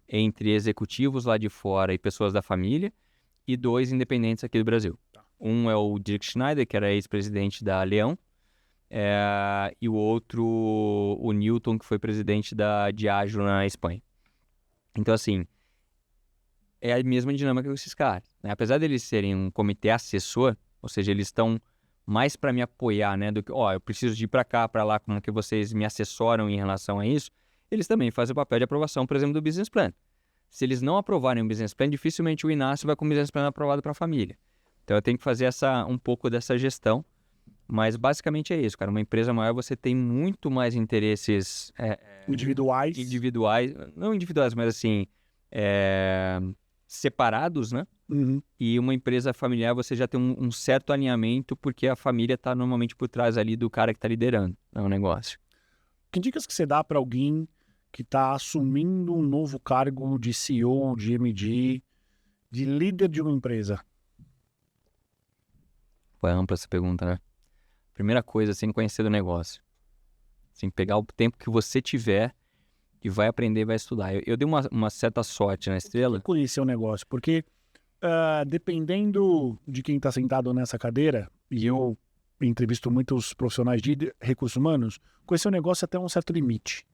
entre executivos lá de fora e pessoas da família, e 2 independentes aqui do Brasil. Um é o Dirk Schneider, que era ex-presidente da Leão, e o outro, o Newton, que foi presidente da Diageo na Espanha. Então, assim, é a mesma dinâmica com esses caras, né? Apesar deles serem um comitê assessor, ou seja, eles estão mais para me apoiar, né, do que, eu preciso de ir para cá, para lá, como que vocês me assessoram em relação a isso, eles também fazem o papel de aprovação, por exemplo, do business plan. Se eles não aprovarem o business plan, dificilmente o Inácio vai com o business plan aprovado para a família. Então eu tenho que fazer um pouco dessa gestão, mas basicamente é isso, cara. Uma empresa maior você tem muito mais interesses Individuais. Não individuais, mas assim, separados, né? E uma empresa familiar você já tem um certo alinhamento, porque a família está normalmente por trás ali do cara que está liderando o negócio. Que dicas que você dá para alguém que está assumindo um novo cargo de CEO, de MD, de líder de uma empresa? Foi ampla essa pergunta, né? Primeira coisa, assim, conhecer do negócio. Assim, pegar o tempo que você tiver e vai aprender, vai estudar. Eu dei uma certa sorte na Estrela. Conhecer o negócio, porque dependendo de quem está sentado nessa cadeira, e eu entrevisto muitos profissionais de recursos humanos, conhecer o negócio até um certo limite.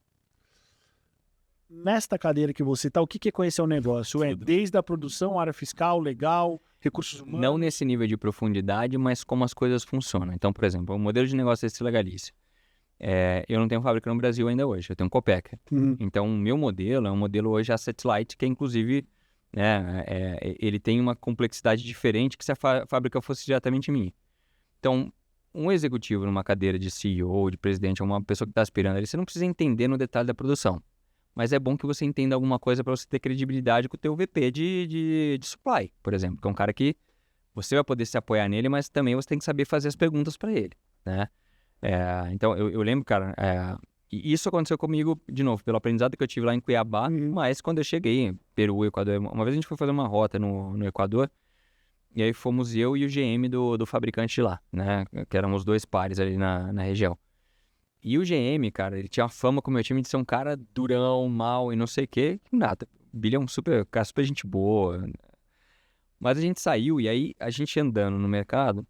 Nesta cadeira que você está, o que é conhecer o negócio? É desde a produção, área fiscal, legal, recursos humanos? Não nesse nível de profundidade, mas como as coisas funcionam. Então, por exemplo, o modelo de negócio da Estrela Galícia. Eu não tenho fábrica no Brasil ainda hoje, eu tenho Copec. Então, o meu modelo é um modelo hoje asset light, que inclusive, ele tem uma complexidade diferente que se a fábrica fosse diretamente minha. Então, um executivo numa cadeira de CEO, de presidente, uma pessoa que está aspirando ali, você não precisa entender no detalhe da produção. Mas é bom que você entenda alguma coisa para você ter credibilidade com o teu VP de supply, por exemplo, que é um cara que você vai poder se apoiar nele, mas também você tem que saber fazer as perguntas para ele, né? Então, eu lembro, cara, E isso aconteceu comigo, de novo, pelo aprendizado que eu tive lá em Cuiabá, mas quando eu cheguei em Peru, Equador, uma vez a gente foi fazer uma rota no Equador, e aí fomos eu e o GM do fabricante de lá, né? Que éramos 2 pares ali na região. E o GM, cara, ele tinha a fama com o meu time de ser um cara durão, mal e não sei o quê. Nada. O Billy é um cara super gente boa. Mas a gente saiu e aí a gente andando no mercado,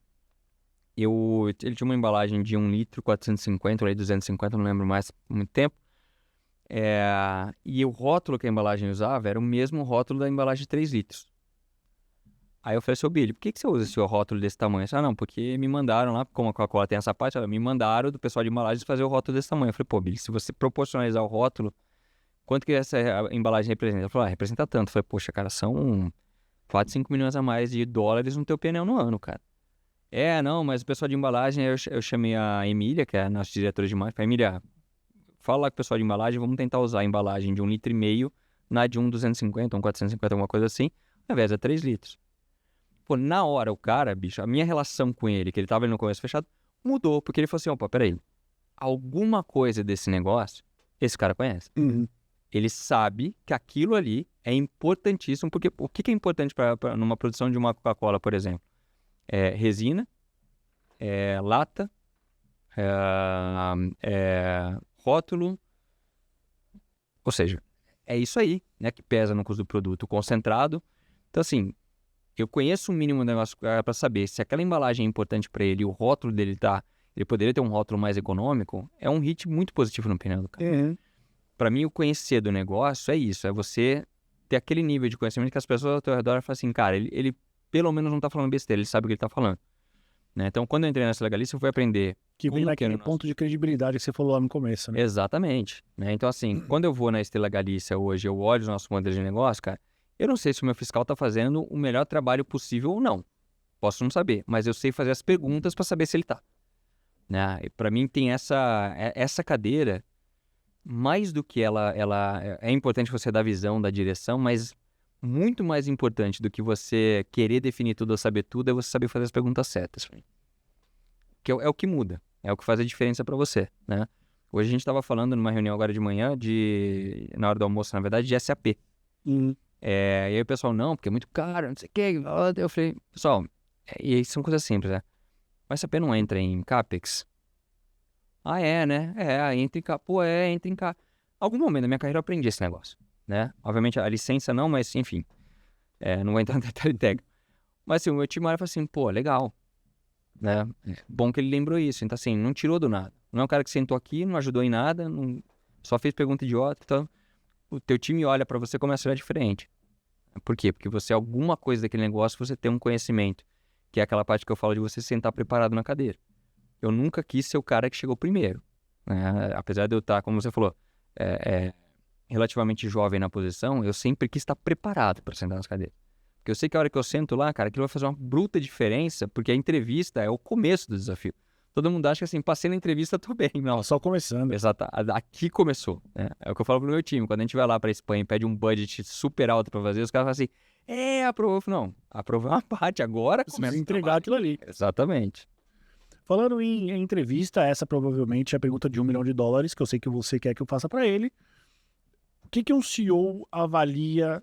ele tinha uma embalagem de 1 litro, 450, ou aí 250, não lembro mais, há muito tempo. E o rótulo que a embalagem usava era o mesmo rótulo da embalagem de 3 litros. Aí eu falei assim, ô Billy, por que você usa esse rótulo desse tamanho? Ele falou, não, porque me mandaram lá, como a Coca-Cola tem essa parte, me mandaram do pessoal de embalagens fazer o rótulo desse tamanho. Eu falei, pô, Billy, se você proporcionalizar o rótulo, quanto que essa embalagem representa? Ele falou, representa tanto. Eu falei, poxa, cara, são 4, 5 milhões a mais de dólares no teu pneu no ano, cara. Não, mas o pessoal de embalagem, eu chamei a Emília, que é a nossa diretora de marketing, falei, Emília, fala lá com o pessoal de embalagem, vamos tentar usar a embalagem de 1,5 litro na de 250, 450, alguma coisa assim, ao invés de 3 litros. Pô, na hora o cara, bicho, a minha relação com ele, que ele tava ali no começo fechado, mudou, porque ele falou assim, opa, peraí, alguma coisa desse negócio, esse cara conhece. Ele sabe que aquilo ali é importantíssimo, porque o que é importante numa produção de uma Coca-Cola, por exemplo? Resina, lata, rótulo, ou seja, é isso aí, né, que pesa no custo do produto, o concentrado. Então, assim, eu conheço o mínimo do negócio para saber se aquela embalagem é importante para ele e o rótulo dele ele poderia ter um rótulo mais econômico, é um hit muito positivo no pneu do cara. Para mim, o conhecer do negócio é isso, é você ter aquele nível de conhecimento que as pessoas ao teu redor falam assim, cara, ele pelo menos não tá falando besteira, ele sabe o que ele tá falando. Né? Então, quando eu entrei nessa legalista, eu fui aprender... Que vem naquele ponto de credibilidade que você falou lá no começo, né? Exatamente. Né? Então, assim, quando eu vou na Estrela Galícia hoje, eu olho os nossos modelos de negócio, cara, eu não sei se o meu fiscal tá fazendo o melhor trabalho possível ou não. Posso não saber, mas eu sei fazer as perguntas para saber se ele tá. Né? E para mim tem essa cadeira, mais do que ela é importante você dar visão, da direção, mas muito mais importante do que você querer definir tudo ou saber tudo é você saber fazer as perguntas certas. Que é o que muda, é o que faz a diferença para você, né? Hoje a gente estava falando numa reunião agora de manhã, na hora do almoço, na verdade, de SAP. E aí o pessoal, não, porque é muito caro, não sei o quê. Eu falei, pessoal, e aí são coisas simples, né? Mas SAP não entra em CAPEX? Né? Entra em CAPEX. Pô, entra em CAPEX. Algum momento da minha carreira eu aprendi esse negócio, né? Obviamente a licença não, mas enfim, não vou entrar no detalhe técnico. Mas assim, o meu time olha e fala assim, pô, legal, né? Bom que ele lembrou isso, então assim, não tirou do nada. Não é um cara que sentou aqui, não ajudou em nada, só fez pergunta idiota, então o teu time olha pra você e começa a olhar diferente. Por quê? Porque você, alguma coisa daquele negócio, você tem um conhecimento, que é aquela parte que eu falo de você sentar preparado na cadeira. Eu nunca quis ser o cara que chegou primeiro, né? Apesar de eu estar, como você falou, relativamente jovem na posição, eu sempre quis estar preparado para sentar nas cadeiras. Porque eu sei que a hora que eu sento lá, cara, aquilo vai fazer uma bruta diferença, porque a entrevista é o começo do desafio. Todo mundo acha que assim, passei na entrevista, tô bem. Não, só começando. Exato, aqui começou. Né? É o que eu falo pro meu time, quando a gente vai lá pra Espanha e pede um budget super alto pra fazer, os caras falam assim, aprovou. Não, aprovou uma parte, agora começa a entregar aquilo ali. Exatamente. Falando em entrevista, essa provavelmente é a pergunta de $1 milhão, que eu sei que você quer que eu faça para ele. O que um CEO avalia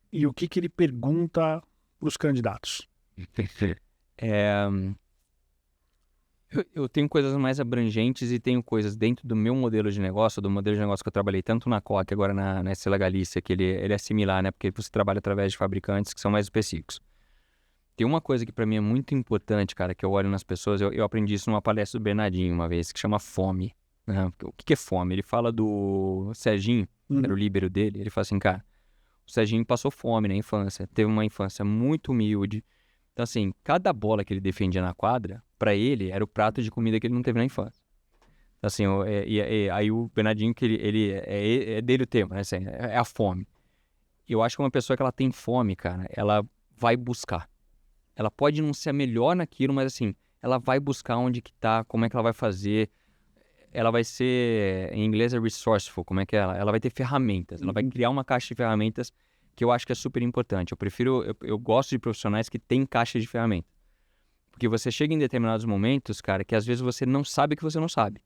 e o que ele pergunta para os candidatos? Eu tenho coisas mais abrangentes e tenho coisas dentro do meu modelo de negócio, do modelo de negócio que eu trabalhei tanto na Coca, agora na Estrela Galícia, que ele é similar, né? Porque você trabalha através de fabricantes que são mais específicos. Tem uma coisa que para mim é muito importante, cara, que eu olho nas pessoas, eu aprendi isso numa palestra do Bernardinho uma vez, que chama fome. Né? O que é fome? Ele fala do Serginho, que era o líbero dele, ele fala assim, cara, o Serginho passou fome na infância, teve uma infância muito humilde. Então, assim, cada bola que ele defendia na quadra, para ele, era o prato de comida que ele não teve na infância. Então, assim, aí o Bernardinho, que ele é dele o tema, né? Assim, é a fome. Eu acho que uma pessoa que ela tem fome, cara, ela vai buscar. Ela pode não ser a melhor naquilo, mas assim, ela vai buscar onde que tá, como é que ela vai fazer. Ela vai ser, em inglês é resourceful, como é que é? Ela vai ter ferramentas, ela vai criar uma caixa de ferramentas que eu acho que é super importante. Eu gosto de profissionais que têm caixa de ferramentas. Porque você chega em determinados momentos, cara, que às vezes você não sabe que você não sabe.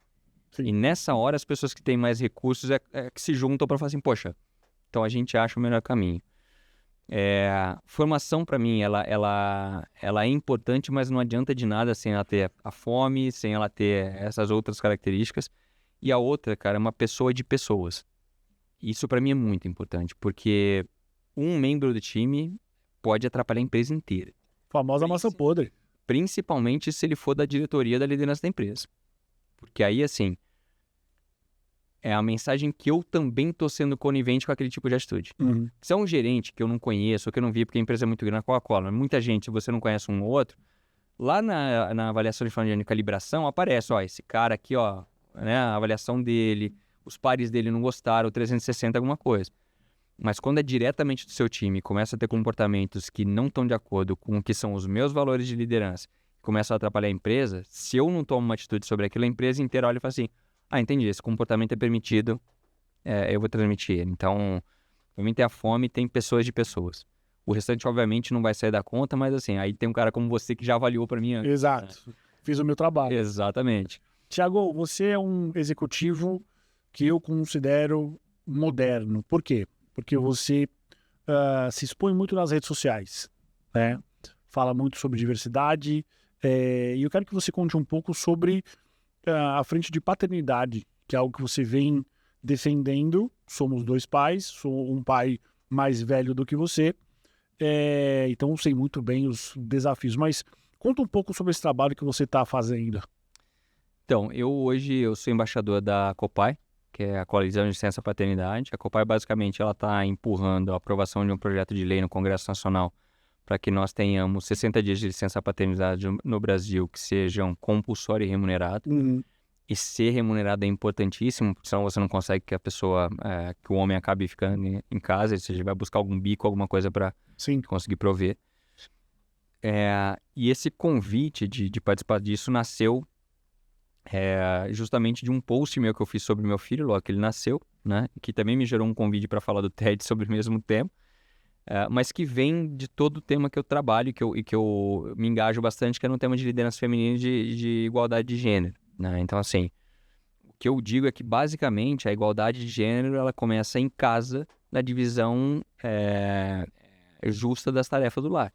Sim. E nessa hora, as pessoas que têm mais recursos que se juntam para falar assim, poxa, então a gente acha o melhor caminho. Formação, para mim, ela é importante, mas não adianta de nada sem ela ter a fome, sem ela ter essas outras características. E a outra, cara, é uma pessoa de pessoas. Isso para mim é muito importante, porque um membro do time pode atrapalhar a empresa inteira. Famosa massa podre. Principalmente se ele for da diretoria da liderança da empresa. Porque aí, assim, é a mensagem que eu também tô sendo conivente com aquele tipo de atitude. Uhum. Se é um gerente que eu não conheço, ou que eu não vi porque a empresa é muito grande, na Coca-Cola, muita gente, se você não conhece um ou outro, lá na avaliação de final de calibração aparece, ó, esse cara aqui, ó, né, a avaliação dele, os pares dele não gostaram, 360 alguma coisa. Mas quando é diretamente do seu time, começa a ter comportamentos que não estão de acordo com o que são os meus valores de liderança, começam a atrapalhar a empresa, se eu não tomo uma atitude sobre aquilo, a empresa inteira olha e fala assim, entendi, esse comportamento é permitido, eu vou transmitir ele. Então, pra mim tem a fome, tem pessoas de pessoas. O restante, obviamente, não vai sair da conta, mas assim, aí tem um cara como você que já avaliou pra mim antes. Exato. Fiz o meu trabalho. Exatamente. Tiago, você é um executivo que eu considero moderno. Por quê? Porque você se expõe muito nas redes sociais, né? Fala muito sobre diversidade, e eu quero que você conte um pouco sobre a frente de paternidade, que é algo que você vem defendendo. Somos 2 pais, sou um pai mais velho do que você, então sei muito bem os desafios, mas conta um pouco sobre esse trabalho que você está fazendo. Então, hoje eu sou embaixador da COPAI, que é a Coalizão de Licença Paternidade. A COPAI, basicamente, ela está empurrando a aprovação de um projeto de lei no Congresso Nacional para que nós tenhamos 60 dias de licença paternidade no Brasil que sejam compulsório e remunerado. Uhum. E ser remunerado é importantíssimo, porque senão você não consegue que a pessoa, que o homem acabe ficando em casa, ou seja, vai buscar algum bico, alguma coisa para conseguir prover. E esse convite de participar disso nasceu justamente de um post meu que eu fiz sobre meu filho, logo que ele nasceu, né? Que também me gerou um convite para falar do TED sobre o mesmo tema, mas que vem de todo o tema que eu trabalho e que eu me engajo bastante, que é no tema de liderança feminina e de igualdade de gênero, né? Então, assim, o que eu digo é que, basicamente, a igualdade de gênero ela começa em casa, na divisão justa das tarefas do lar.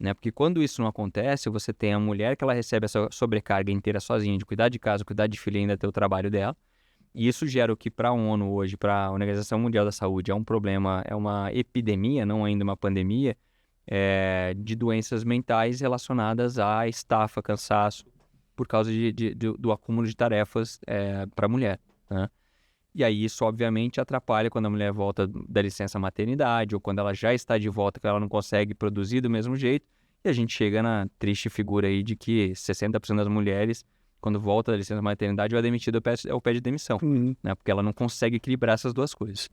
Né? Porque quando isso não acontece, você tem a mulher que ela recebe essa sobrecarga inteira sozinha de cuidar de casa, cuidar de filho e ainda ter o trabalho dela. E isso gera o que para a ONU hoje, para a Organização Mundial da Saúde, é um problema, é uma epidemia, não ainda uma pandemia, de doenças mentais relacionadas à estafa, cansaço, por causa do acúmulo de tarefas para a mulher, né? E aí isso, obviamente, atrapalha quando a mulher volta da licença maternidade ou quando ela já está de volta, que ela não consegue produzir do mesmo jeito. E a gente chega na triste figura aí de que 60% das mulheres, quando volta da licença maternidade, vai demitida ou pede demissão, né? Porque ela não consegue equilibrar essas duas coisas.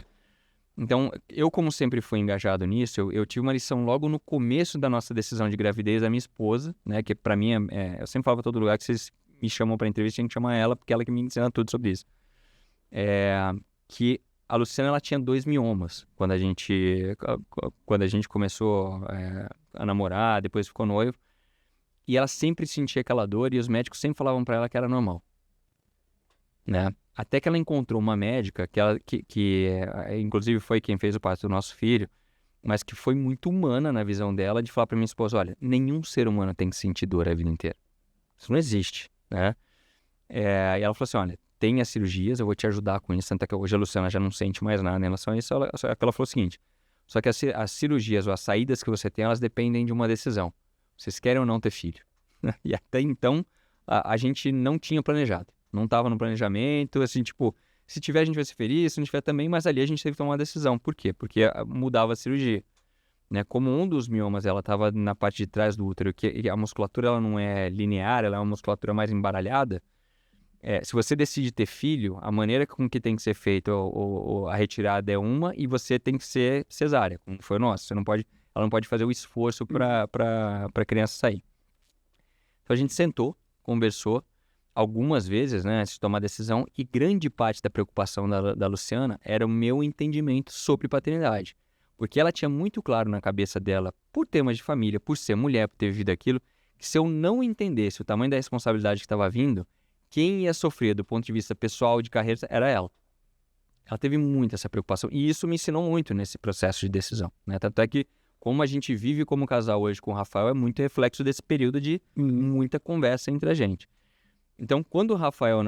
Então, eu como sempre fui engajado nisso, eu tive uma lição logo no começo da nossa decisão de gravidez da minha esposa, né? Que para mim, eu sempre falo para todo lugar que vocês me chamam para entrevista, a gente chama ela porque ela que me ensina tudo sobre isso. Que a Luciana ela tinha 2 miomas quando a gente começou a namorar, depois ficou noivo, e ela sempre sentia aquela dor e os médicos sempre falavam para ela que era normal, né? Até que ela encontrou uma médica que inclusive foi quem fez o parto do nosso filho, mas que foi muito humana na visão dela, de falar para minha esposa, olha, nenhum ser humano tem que sentir dor a vida inteira, isso não existe, né? E ela falou assim, olha, tem as cirurgias, eu vou te ajudar com isso, tanto que hoje a Luciana já não sente mais nada em relação a isso. Ela falou o seguinte, só que as cirurgias ou as saídas que você tem, elas dependem de uma decisão. Vocês querem ou não ter filho? E até então, a gente não tinha planejado. Não estava no planejamento, assim, tipo, se tiver a gente vai ser feliz, se não tiver também, mas ali a gente teve que tomar uma decisão. Por quê? Porque mudava a cirurgia. Né? Como um dos miomas, ela estava na parte de trás do útero, que a musculatura ela não é linear, ela é uma musculatura mais embaralhada. Se você decide ter filho, a maneira com que tem que ser feita a retirada é uma e você tem que ser cesárea, como foi o nosso. Ela não pode fazer o esforço para a criança sair. Então a gente sentou, conversou algumas vezes, né, antes de tomar a decisão, e grande parte da preocupação da Luciana era o meu entendimento sobre paternidade. Porque ela tinha muito claro na cabeça dela, por temas de família, por ser mulher, por ter vivido aquilo, que se eu não entendesse o tamanho da responsabilidade que estava vindo, quem ia sofrer do ponto de vista pessoal de carreira era ela. Ela teve muito essa preocupação. E isso me ensinou muito nesse processo de decisão, né? Tanto é que como a gente vive como casal hoje com o Rafael é muito reflexo desse período de muita conversa entre a gente. Então, quando o Rafael...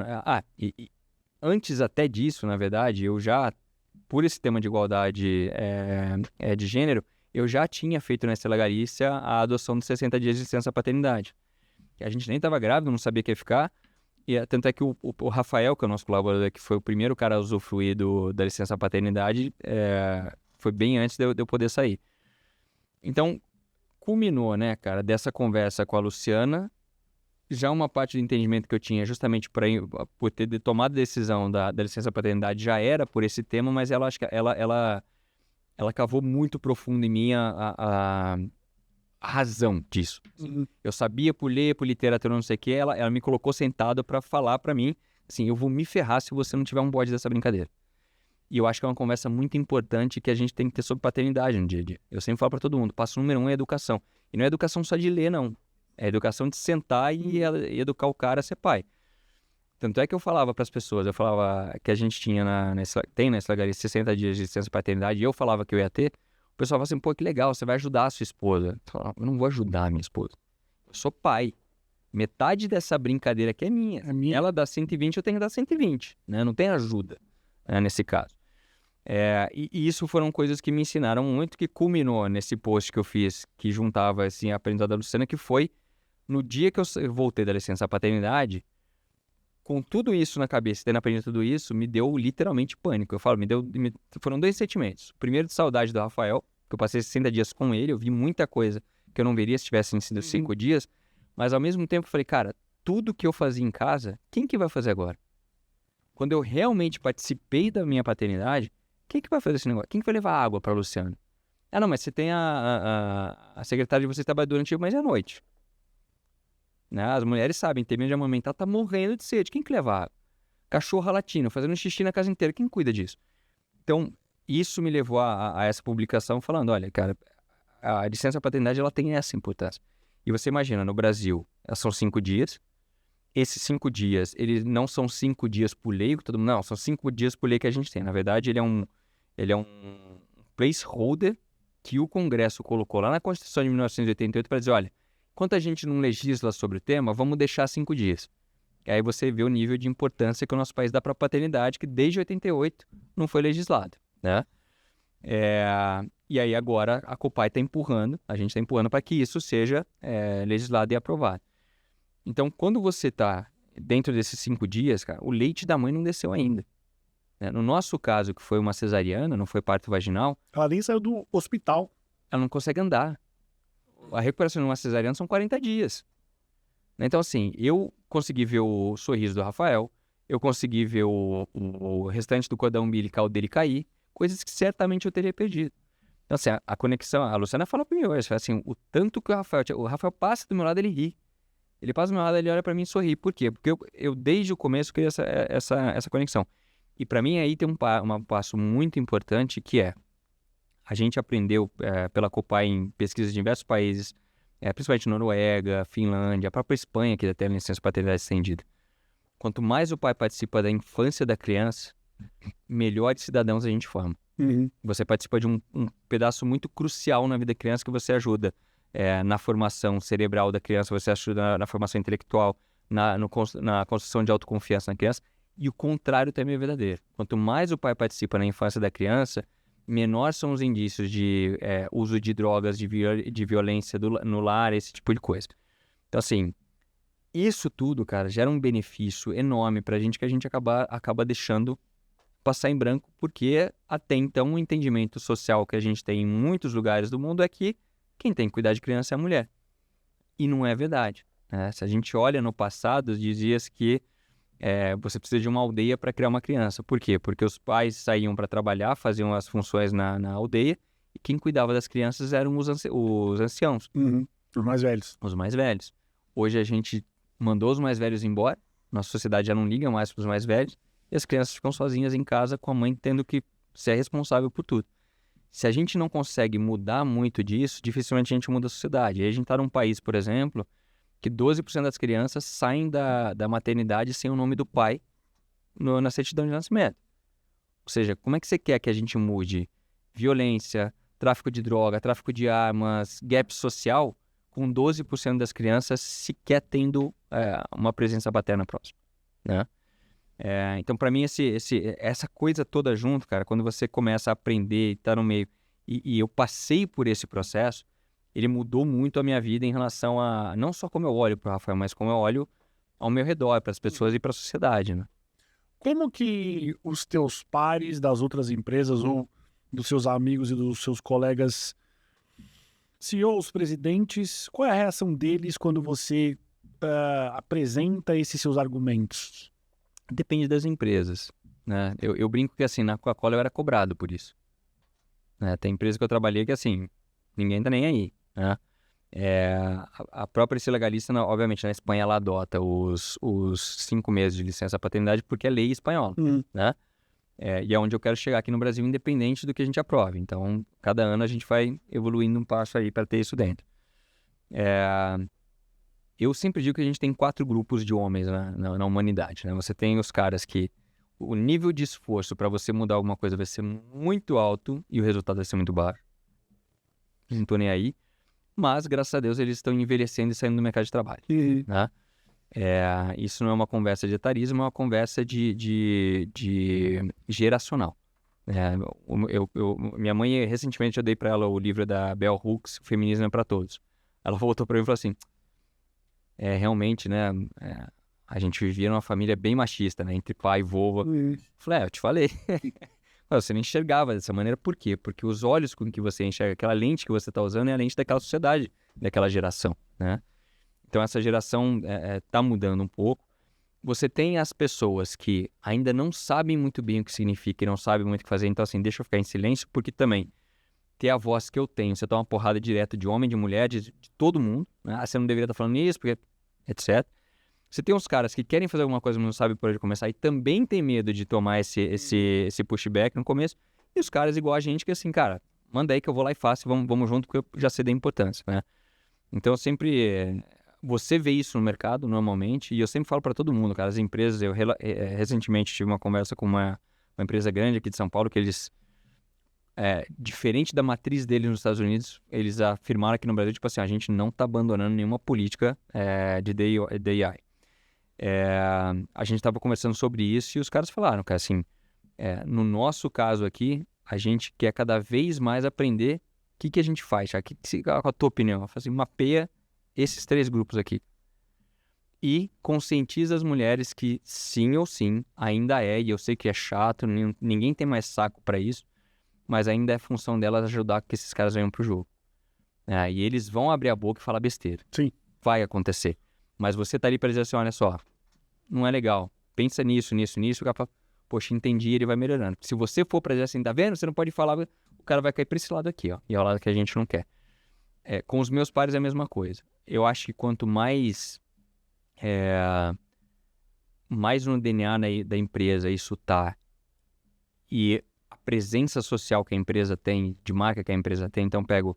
antes até disso, na verdade, eu já, por esse tema de igualdade de gênero, eu já tinha feito na Estrela Galícia a adoção de 60 dias de licença paternidade. A gente nem estava grávido, não sabia que ia ficar. E tanto é que o Rafael, que é o nosso colaborador, que foi o primeiro cara a usufruir da licença paternidade, foi bem antes de eu poder sair. Então, culminou, né, cara, dessa conversa com a Luciana, já uma parte do entendimento que eu tinha justamente por ter tomado a decisão da licença paternidade já era por esse tema, mas acho que ela cavou muito profundo em mim a razão disso. Eu sabia por ler, por literatura, não sei o que, ela me colocou sentado para falar para mim, assim, eu vou me ferrar se você não tiver um bode dessa brincadeira. E eu acho que é uma conversa muito importante que a gente tem que ter sobre paternidade no dia a dia. Eu sempre falo para todo mundo, passo número 1 é educação. E não é educação só de ler, não. É educação de sentar e educar o cara a ser pai. Tanto é que eu falava para as pessoas, eu falava que a gente tinha tem na Estrela Galícia 60 dias de licença paternidade e eu falava que eu ia ter. O pessoal fala assim, pô, que legal, você vai ajudar a sua esposa. Eu falava, eu não vou ajudar a minha esposa. Eu sou pai. Metade dessa brincadeira aqui é minha. Ela dá 120, eu tenho que dar 120. Né? Não tem ajuda, nesse caso. E isso foram coisas que me ensinaram muito, que culminou nesse post que eu fiz, que juntava assim, a aprendizado da Luciana, que foi no dia que eu voltei da licença paternidade, com tudo isso na cabeça, tendo aprendido tudo isso, me deu literalmente pânico. Eu falo, foram 2 sentimentos. O primeiro de saudade do Rafael, que eu passei 60 dias com ele, eu vi muita coisa que eu não veria se tivessem sido 5 dias, mas ao mesmo tempo eu falei, cara, tudo que eu fazia em casa, quem que vai fazer agora? Quando eu realmente participei da minha paternidade, quem que vai fazer esse negócio? Quem que vai levar água para a Luciana? Ah, não, mas você tem a secretária de vocês trabalha durante o dia, mas é à noite. Né? As mulheres sabem, termina de amamentar, tá morrendo de sede. Quem que leva água? Cachorra latina, fazendo xixi na casa inteira. Quem cuida disso? Então, isso me levou a essa publicação falando, olha, cara, a licença paternidade ela tem essa importância. E você imagina, no Brasil, são 5 dias. Esses 5 dias, eles não são 5 dias por lei, todo mundo, não, são 5 dias por lei que a gente tem. Na verdade, ele é um placeholder que o Congresso colocou lá na Constituição de 1988 para dizer, olha, enquanto a gente não legisla sobre o tema, vamos deixar 5 dias. E aí você vê o nível de importância que o nosso país dá para a paternidade, que desde 88 não foi legislado, né? E aí agora a COPAI está empurrando, a gente está empurrando para que isso seja legislado e aprovado. Então, quando você está dentro desses 5 dias, cara, o leite da mãe não desceu ainda. Né? No nosso caso, que foi uma cesariana, não foi parto vaginal... Ela nem saiu do hospital. Ela não consegue andar. A recuperação de uma cesariana são 40 dias. Então, assim, eu consegui ver o sorriso do Rafael, eu consegui ver o restante do cordão umbilical dele cair, coisas que certamente eu teria perdido. Então, assim, a conexão... A Luciana falou para mim hoje, assim, o tanto que o Rafael passa do meu lado, ele ri. Ele passa do meu lado, ele olha pra mim e sorri. Por quê? Porque eu desde o começo, criei essa conexão. E pra mim aí tem um passo muito importante, que é... A gente aprendeu pela COPAI em pesquisas de diversos países, principalmente Noruega, Finlândia, a própria Espanha, que tem a licença paternidade estendida. Quanto mais o pai participa da infância da criança, melhores cidadãos a gente forma. Você participa de um pedaço muito crucial na vida da criança, que você ajuda na formação cerebral da criança, você ajuda na formação intelectual, na construção de autoconfiança na criança, e o contrário também é verdadeiro. Quanto mais o pai participa na infância da criança, menor são os indícios de uso de drogas, de violência no lar, esse tipo de coisa. Então, assim, isso tudo, cara, gera um benefício enorme pra gente, que a gente acaba deixando passar em branco, porque até então o entendimento social que a gente tem em muitos lugares do mundo é que quem tem que cuidar de criança é a mulher. E não é verdade. Né? Se a gente olha no passado, dizia-se que você precisa de uma aldeia para criar uma criança. Por quê? Porque os pais saíam para trabalhar, faziam as funções na aldeia, e quem cuidava das crianças eram os anciãos. Os mais velhos. Os mais velhos. Hoje a gente mandou os mais velhos embora, nossa sociedade já não liga mais para os mais velhos, e as crianças ficam sozinhas em casa com a mãe tendo que ser responsável por tudo. Se a gente não consegue mudar muito disso, dificilmente a gente muda a sociedade. E a gente está num país, por exemplo, que 12% das crianças saem da maternidade sem o nome do pai na certidão de nascimento. Ou seja, como é que você quer que a gente mude violência, tráfico de droga, tráfico de armas, gap social, com 12% das crianças sequer tendo uma presença paterna próxima, né? Então, para mim, essa coisa toda junto, cara, quando você começa a aprender e tá no meio, e eu passei por esse processo, ele mudou muito a minha vida em relação a, não só como eu olho para o Rafael, mas como eu olho ao meu redor, para as pessoas e para a sociedade, né? Como que os teus pares das outras empresas ou dos seus amigos e dos seus colegas, CEOs, presidentes, qual é a reação deles quando você apresenta esses seus argumentos? Depende das empresas, né? Eu brinco que, assim, na Coca-Cola eu era cobrado por isso, né? Tem empresa que eu trabalhei que, assim, ninguém tá nem aí, né? A própria Ser Legalista, obviamente, na Espanha, ela adota os 5 meses de licença paternidade porque é lei espanhola, né? E é onde eu quero chegar aqui no Brasil, independente do que a gente aprove. Então, cada ano a gente vai evoluindo um passo aí para ter isso dentro. Eu sempre digo que a gente tem 4 grupos de homens na humanidade, né? Você tem os caras que o nível de esforço para você mudar alguma coisa vai ser muito alto e o resultado vai ser muito baixo. Não tô nem aí. Mas, graças a Deus, eles estão envelhecendo e saindo do mercado de trabalho, né? Isso não é uma conversa de etarismo, é uma conversa de geracional. Minha mãe, recentemente, eu dei para ela o livro da Bell Hooks, Feminismo é para Todos. Ela voltou para mim e falou assim, realmente, né, a gente vivia numa família bem machista, né, entre pai e vovó. Eu falei, eu te falei. Você não enxergava dessa maneira, por quê? Porque os olhos com que você enxerga, aquela lente que você está usando é a lente daquela sociedade, daquela geração, né? Então essa geração está mudando um pouco. Você tem as pessoas que ainda não sabem muito bem o que significa e não sabem muito o que fazer, então assim, deixa eu ficar em silêncio, porque também ter a voz que eu tenho, você toma uma porrada direta de homem, de mulher, de todo mundo, né? Você não deveria estar falando isso, porque etc. Você tem uns caras que querem fazer alguma coisa, mas não sabem por onde começar e também tem medo de tomar esse pushback no começo. E os caras igual a gente que assim, cara, manda aí que eu vou lá e faço, vamos junto, porque eu já sei da importância, né? Então, sempre... Você vê isso no mercado, normalmente, e eu sempre falo para todo mundo, cara, as empresas... Eu recentemente tive uma conversa com uma empresa grande aqui de São Paulo, que eles... diferente da matriz deles nos Estados Unidos, eles afirmaram aqui no Brasil, tipo assim, a gente não está abandonando nenhuma política de DEI. A gente estava conversando sobre isso e os caras falaram, cara, assim, no nosso caso aqui, a gente quer cada vez mais aprender o que a gente faz, qual a tua opinião? Eu falei assim, mapeia esses 3 grupos aqui e conscientiza as mulheres que sim ou sim, ainda e eu sei que é chato, ninguém tem mais saco para isso, mas ainda é função delas ajudar que esses caras venham pro jogo. E eles vão abrir a boca e falar besteira. Sim. Vai acontecer. Mas você tá ali para dizer assim, olha só, não é legal. Pensa nisso. O cara fala, poxa, entendi, ele vai melhorando. Se você for para dizer assim, tá vendo? Você não pode falar, o cara vai cair para esse lado aqui, ó. E é o lado que a gente não quer. Com os meus pares é a mesma coisa. Eu acho que quanto mais no DNA da empresa isso tá, e a presença social que a empresa tem, de marca que a empresa tem, então pego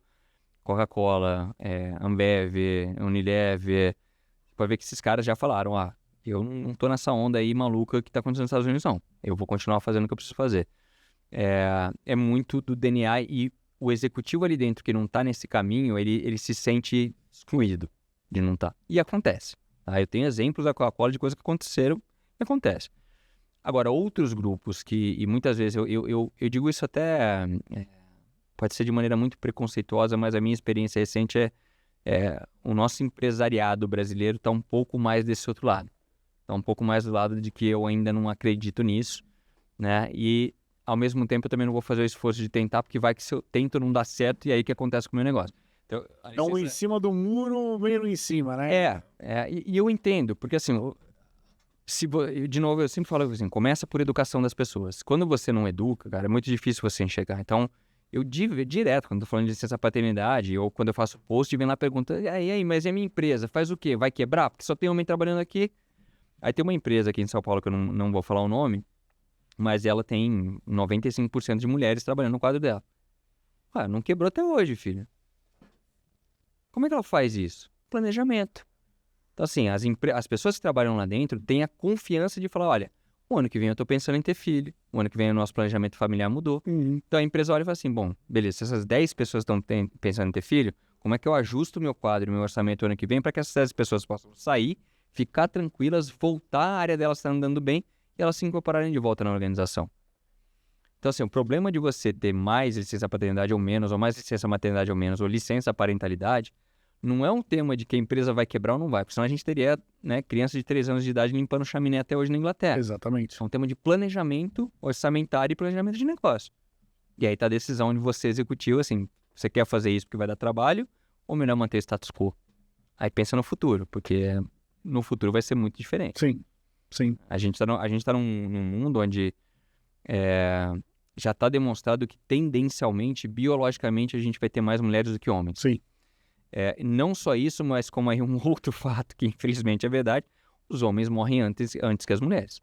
Coca-Cola, Ambev, Unilever, pode ver que esses caras já falaram, eu não tô nessa onda aí maluca que tá acontecendo nos Estados Unidos, não. Eu vou continuar fazendo o que eu preciso fazer. É muito do DNA e o executivo ali dentro que não tá nesse caminho, ele se sente excluído de não tá. E acontece. Tá? Eu tenho exemplos da Coca-Cola de coisas que aconteceram e acontece. Agora, outros grupos e muitas vezes eu digo isso até... pode ser de maneira muito preconceituosa, mas a minha experiência recente o nosso empresariado brasileiro está um pouco mais desse outro lado. Está um pouco mais do lado de que eu ainda não acredito nisso, né? E, ao mesmo tempo, eu também não vou fazer o esforço de tentar, porque vai que se eu tento não dá certo e aí que acontece com o meu negócio. Então, em cima do muro, meio em cima, né? E eu entendo, porque assim... de novo, eu sempre falo assim, começa por educação das pessoas. Quando você não educa, cara, é muito difícil você enxergar. Então, eu direto, quando tô falando de licença paternidade, ou quando eu faço post, vem lá e pergunta, e aí, mas e a minha empresa? Faz o quê? Vai quebrar? Porque só tem homem trabalhando aqui. Aí tem uma empresa aqui em São Paulo, que eu não vou falar o nome, mas ela tem 95% de mulheres trabalhando no quadro dela. Não quebrou até hoje, filho. Como é que ela faz isso? Planejamento. Então, assim, as pessoas que trabalham lá dentro têm a confiança de falar, olha, o ano que vem eu estou pensando em ter filho, o ano que vem o nosso planejamento familiar mudou. Então, a empresa olha e fala assim, bom, beleza, se essas 10 pessoas estão pensando em ter filho, como é que eu ajusto o meu quadro, o meu orçamento o ano que vem para que essas 10 pessoas possam sair, ficar tranquilas, voltar à área delas estar andando bem e elas se incorporarem de volta na organização. Então, assim, o problema de você ter mais licença paternidade ou menos, ou mais licença maternidade ou menos, ou licença parentalidade, não é um tema de que a empresa vai quebrar ou não vai, porque senão a gente teria, né, crianças de 3 anos de idade limpando chaminé até hoje na Inglaterra. Exatamente. É um tema de planejamento orçamentário e planejamento de negócio. E aí tá a decisão de você, executivo, assim, você quer fazer isso porque vai dar trabalho ou melhor manter o status quo? Aí pensa no futuro, porque no futuro vai ser muito diferente. Sim, sim. A gente tá num mundo onde já está demonstrado que tendencialmente, biologicamente, a gente vai ter mais mulheres do que homens. Sim. Não só isso, mas como aí um outro fato que infelizmente é verdade, os homens morrem antes que as mulheres.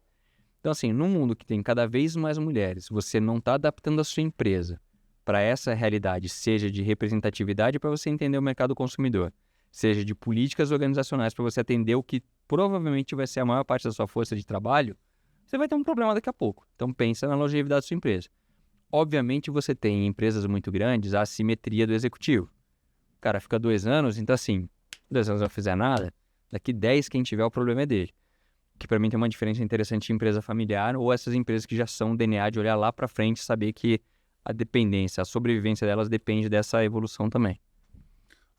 Então, assim, num mundo que tem cada vez mais mulheres, você não está adaptando a sua empresa para essa realidade, seja de representatividade para você entender o mercado consumidor, seja de políticas organizacionais para você atender o que provavelmente vai ser a maior parte da sua força de trabalho, você vai ter um problema daqui a pouco. Então, pensa na longevidade da sua empresa. Obviamente, você tem em empresas muito grandes a assimetria do executivo. O cara fica 2 anos, então assim, 2 anos não fizer nada, daqui 10 quem tiver o problema é dele. Que para mim tem uma diferença interessante em empresa familiar ou essas empresas que já são DNA de olhar lá para frente e saber que a dependência, a sobrevivência delas depende dessa evolução também.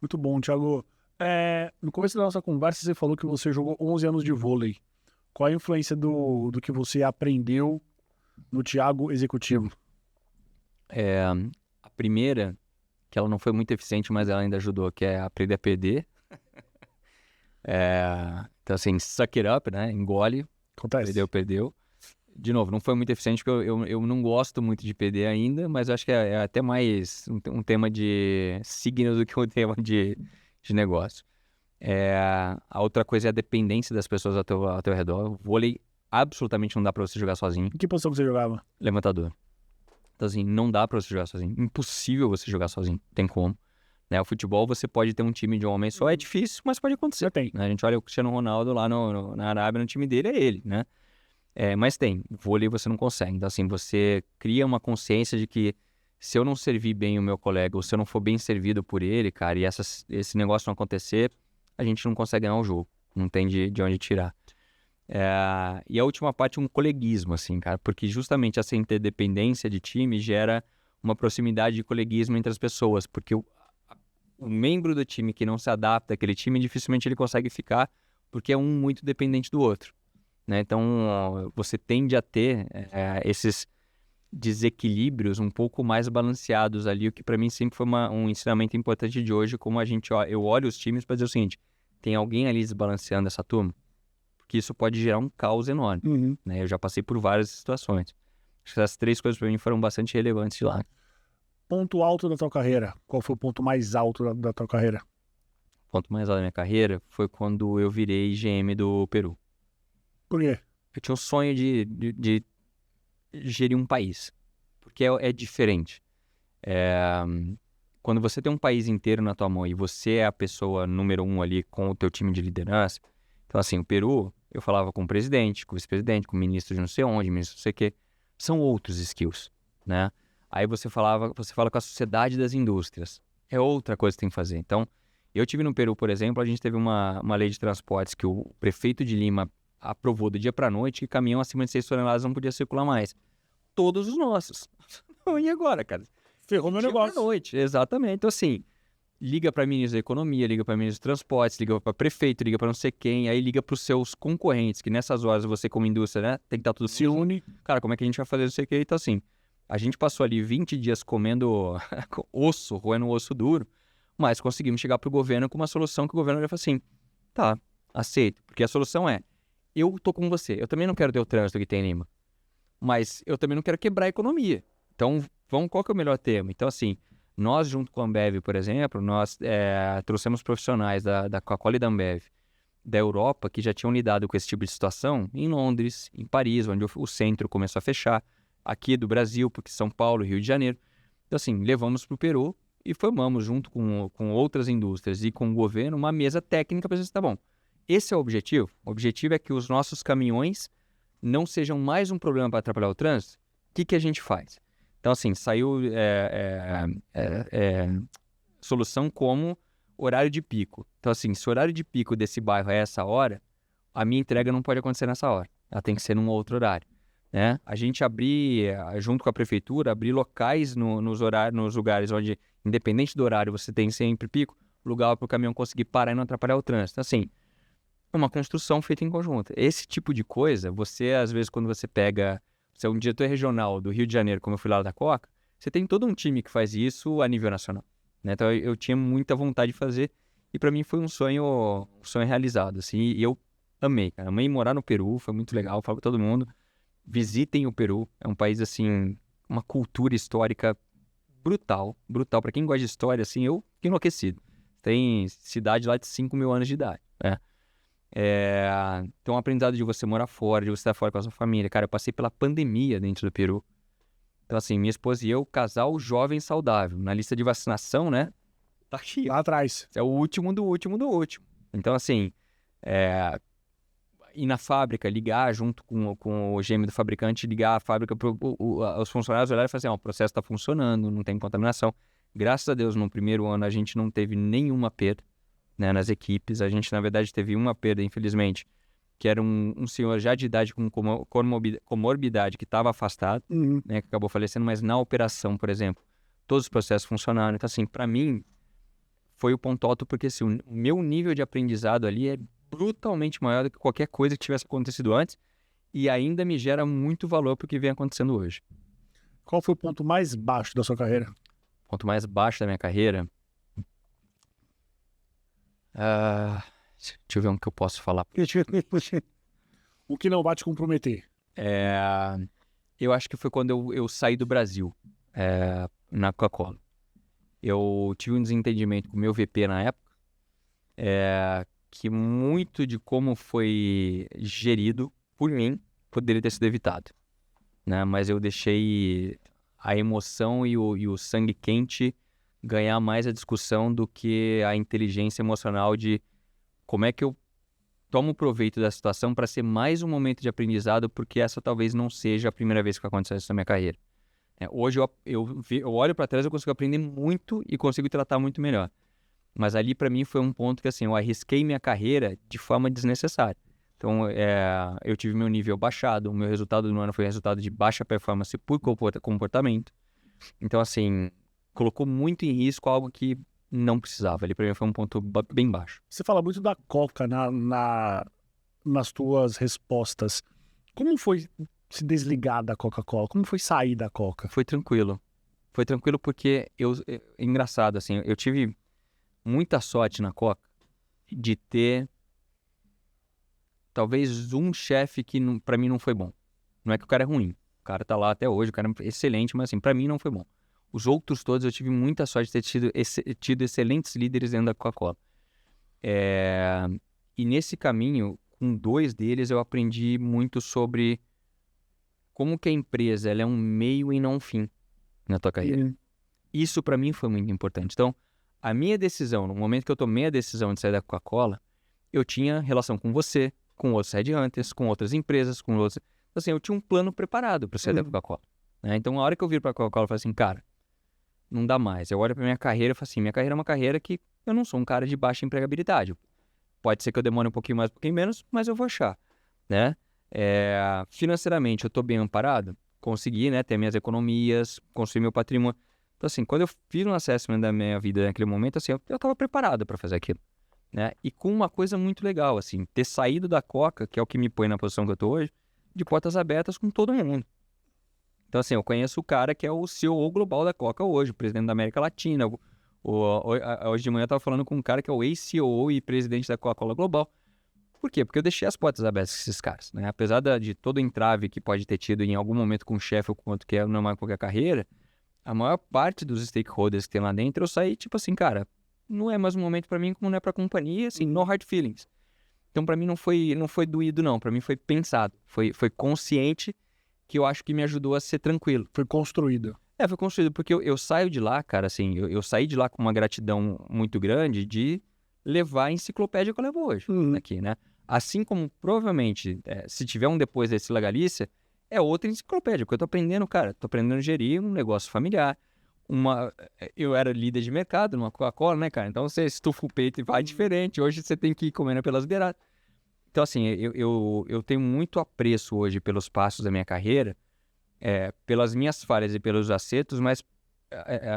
Muito bom, Thiago. No começo da nossa conversa, você falou que você jogou 11 anos de vôlei. Qual a influência do que você aprendeu no Thiago executivo? A primeira, que ela não foi muito eficiente, mas ela ainda ajudou, que é aprender a perder. Então assim, suck it up, né? Engole. Acontece. Perdeu. De novo, não foi muito eficiente porque eu não gosto muito de perder ainda, mas eu acho que é até mais um tema de signo do que um tema de negócio. A outra coisa é a dependência das pessoas ao teu redor. O vôlei absolutamente não dá pra você jogar sozinho. Em que posição que você jogava? Levantador. Então assim, não dá pra você jogar sozinho. Impossível você jogar sozinho. Tem como. Né? O futebol você pode ter um time de um homem só, é difícil, mas pode acontecer. Já tem. Né? A gente olha o Cristiano Ronaldo lá na Arábia, no time dele é ele, né? Mas tem. Vôlei você não consegue. Então assim, você cria uma consciência de que se eu não servir bem o meu colega, ou se eu não for bem servido por ele, cara, e esse negócio não acontecer, a gente não consegue ganhar o jogo. Não tem de onde tirar. E a última parte é um coleguismo, assim, cara, porque justamente essa interdependência de time gera uma proximidade de coleguismo entre as pessoas, porque o membro do time que não se adapta àquele time, dificilmente ele consegue ficar, porque é um muito dependente do outro, né? Então, você tende a ter esses desequilíbrios um pouco mais balanceados ali, o que para mim sempre foi um ensinamento importante de hoje, como eu olho os times para dizer o seguinte, tem alguém ali desbalanceando essa turma? Porque isso pode gerar um caos enorme, né? Eu já passei por várias situações. Acho que essas 3 coisas para mim foram bastante relevantes de lá. Ponto alto da tua carreira. Qual foi o ponto mais alto da tua carreira? O ponto mais alto da minha carreira foi quando eu virei GM do Peru. Por quê? Eu tinha o sonho de gerir um país, porque é diferente. Quando você tem um país inteiro na tua mão e você é a pessoa número 1 ali com o teu time de liderança, então assim, o Peru, eu falava com o presidente, com o vice-presidente, com o ministro de não sei onde, ministro de não sei o quê, são outros skills, né? Aí você fala com a sociedade das indústrias, é outra coisa que tem que fazer. Então, eu tive no Peru, por exemplo, a gente teve uma lei de transportes que o prefeito de Lima aprovou do dia para a noite que caminhão acima de 6 toneladas não podia circular mais. Todos os nossos. E agora, cara? Ferrou meu negócio. Dia pra noite, exatamente. Então, assim, liga para ministro da Economia, liga para ministro dos Transportes, liga para prefeito, liga para não sei quem, aí liga para os seus concorrentes, que nessas horas você como indústria, né, tem que estar tudo Se une. Cara, como é que a gente vai fazer não sei o que? Então, assim, a gente passou ali 20 dias comendo osso, roendo osso duro, mas conseguimos chegar pro governo com uma solução que o governo vai falar assim, tá, aceito, porque a solução é, eu tô com você, eu também não quero ter o trânsito que tem em Lima, mas eu também não quero quebrar a economia. Então, qual que é o melhor termo? Então, assim, nós, junto com a Ambev, por exemplo, nós trouxemos profissionais da Coca-Cola e da Ambev da Europa que já tinham lidado com esse tipo de situação em Londres, em Paris, onde o centro começou a fechar, aqui do Brasil, porque São Paulo, Rio de Janeiro. Então, assim, levamos para o Peru e formamos, junto com outras indústrias e com o governo, uma mesa técnica para dizer, tá bom, esse é o objetivo. O objetivo é que os nossos caminhões não sejam mais um problema para atrapalhar o trânsito. O que a gente faz? Então, assim, saiu solução como horário de pico. Então, assim, se o horário de pico desse bairro é essa hora, a minha entrega não pode acontecer nessa hora. Ela tem que ser num outro horário, né? A gente abrir, junto com a prefeitura, abrir locais nos lugares onde, independente do horário, você tem sempre pico, lugar para o caminhão conseguir parar e não atrapalhar o trânsito. Então, assim, é uma construção feita em conjunto. Esse tipo de coisa, você, às vezes, quando você pega... Você é um diretor regional do Rio de Janeiro, como eu fui lá da Coca, você tem todo um time que faz isso a nível nacional, né? Então, eu tinha muita vontade de fazer e para mim foi um sonho realizado, assim, e eu amei, cara. Amei morar no Peru, foi muito legal, falo pra todo mundo. Visitem o Peru, é um país, assim, uma cultura histórica brutal, brutal. Para quem gosta de história, assim, eu fiquei enlouquecido. Tem cidade lá de 5.000 anos de idade, né? Então, o aprendizado de você morar fora, de você estar fora com a sua família. Cara, eu passei pela pandemia dentro do Peru. Então, assim, minha esposa e eu, casal jovem saudável. Na lista de vacinação, né? Tá aqui. Lá atrás. É o último do último do último. Então, assim, ir na fábrica, ligar junto com o GM do fabricante, ligar a fábrica para os funcionários olharem e falar assim, o processo está funcionando, não tem contaminação. Graças a Deus, no primeiro ano, a gente não teve nenhuma perda, né, nas equipes. A gente, na verdade, teve uma perda, infelizmente, que era um senhor já de idade com comorbidade que estava afastado, né, que acabou falecendo, mas na operação, por exemplo, todos os processos funcionaram. Então, assim, para mim, foi o ponto alto, porque assim, o meu nível de aprendizado ali é brutalmente maior do que qualquer coisa que tivesse acontecido antes e ainda me gera muito valor para o que vem acontecendo hoje. Qual foi o ponto mais baixo da sua carreira? O ponto mais baixo da minha carreira? Deixa eu ver um que eu posso falar. O que não vai te comprometer? Eu acho que foi quando eu saí do Brasil, na Coca-Cola. Eu tive um desentendimento com o meu VP na época, que muito de como foi gerido por mim poderia ter sido evitado, né? Mas eu deixei a emoção e o sangue quente ganhar mais a discussão do que a inteligência emocional de como é que eu tomo proveito da situação para ser mais um momento de aprendizado, porque essa talvez não seja a primeira vez que vai acontecer isso na minha carreira. Hoje eu olho para trás, eu consigo aprender muito e consigo tratar muito melhor. Mas ali para mim foi um ponto que assim, eu arrisquei minha carreira de forma desnecessária. Então eu tive meu nível baixado, o meu resultado no ano foi resultado de baixa performance por comportamento. Então assim, colocou muito em risco algo que não precisava. Ali para mim foi um ponto bem baixo. Você fala muito da Coca nas tuas respostas. Como foi se desligar da Coca-Cola? Como foi sair da Coca? Foi tranquilo. Foi tranquilo porque engraçado, assim, eu tive muita sorte na Coca de ter talvez um chefe que para mim não foi bom. Não é que o cara é ruim. O cara tá lá até hoje, o cara é excelente, mas assim, para mim não foi bom. Os outros todos eu tive muita sorte de ter tido excelentes líderes dentro da Coca-Cola. E nesse caminho, com 2 deles, eu aprendi muito sobre como que a empresa ela é um meio e não um fim na tua carreira. Isso para mim foi muito importante. Então, a minha decisão, no momento que eu tomei a decisão de sair da Coca-Cola, eu tinha relação com você, com outros headhunters, com outras empresas, com outros... Assim, eu tinha um plano preparado para sair da Coca-Cola, né? Então, a hora que eu vir para a Coca-Cola, eu falei assim, cara, não dá mais. Eu olho para minha carreira e falo assim, minha carreira é uma carreira que eu não sou um cara de baixa empregabilidade. Pode ser que eu demore um pouquinho mais, um pouquinho menos, mas eu vou achar, né? Financeiramente, eu estou bem amparado. Consegui, né, ter minhas economias, construir meu patrimônio. Então, assim, quando eu fiz um assessment da minha vida naquele momento, assim, eu estava preparado para fazer aquilo, né? E com uma coisa muito legal, assim, ter saído da Coca, que é o que me põe na posição que eu estou hoje, de portas abertas com todo mundo. Então, assim, eu conheço o cara que é o CEO global da Coca hoje, o presidente da América Latina. Hoje de manhã eu estava falando com um cara que é o ex-CEO e presidente da Coca-Cola Global. Por quê? Porque eu deixei as portas abertas com esses caras, né? Apesar de todo o entrave que pode ter tido em algum momento com o chefe ou com outro que é normal em qualquer carreira, a maior parte dos stakeholders que tem lá dentro, eu saí tipo assim, cara, não é mais um momento para mim como não é para a companhia, assim, no hard feelings. Então para mim não foi doído não, para mim foi pensado, foi consciente, que eu acho que me ajudou a ser tranquilo. Foi construído. Foi construído porque eu saio de lá, cara, assim, eu saí de lá com uma gratidão muito grande de levar a enciclopédia que eu levo hoje aqui, né? Assim como, provavelmente, se tiver um depois desse Legalícia, é outra enciclopédia, porque eu tô aprendendo, cara, tô aprendendo a gerir um negócio familiar. Eu era líder de mercado numa Coca-Cola, né, cara? Então você estufa o peito e vai diferente. Hoje você tem que ir comendo pelas beiradas. Então, assim, eu tenho muito apreço hoje pelos passos da minha carreira, pelas minhas falhas e pelos acertos, mas,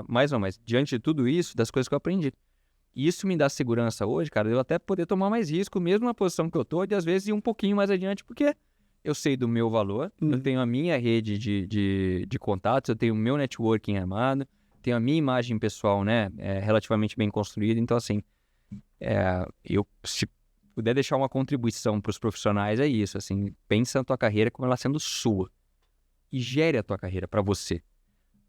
mais ou menos, diante de tudo isso, das coisas que eu aprendi. E isso me dá segurança hoje, cara, de eu até poder tomar mais risco, mesmo na posição que eu tô, de às vezes ir um pouquinho mais adiante, porque eu sei do meu valor, eu tenho a minha rede de contatos, eu tenho o meu networking armado, tenho a minha imagem pessoal, né, relativamente bem construída. Então, assim, se puder deixar uma contribuição para os profissionais, é isso, assim, pensa na tua carreira como ela sendo sua e gere a tua carreira para você.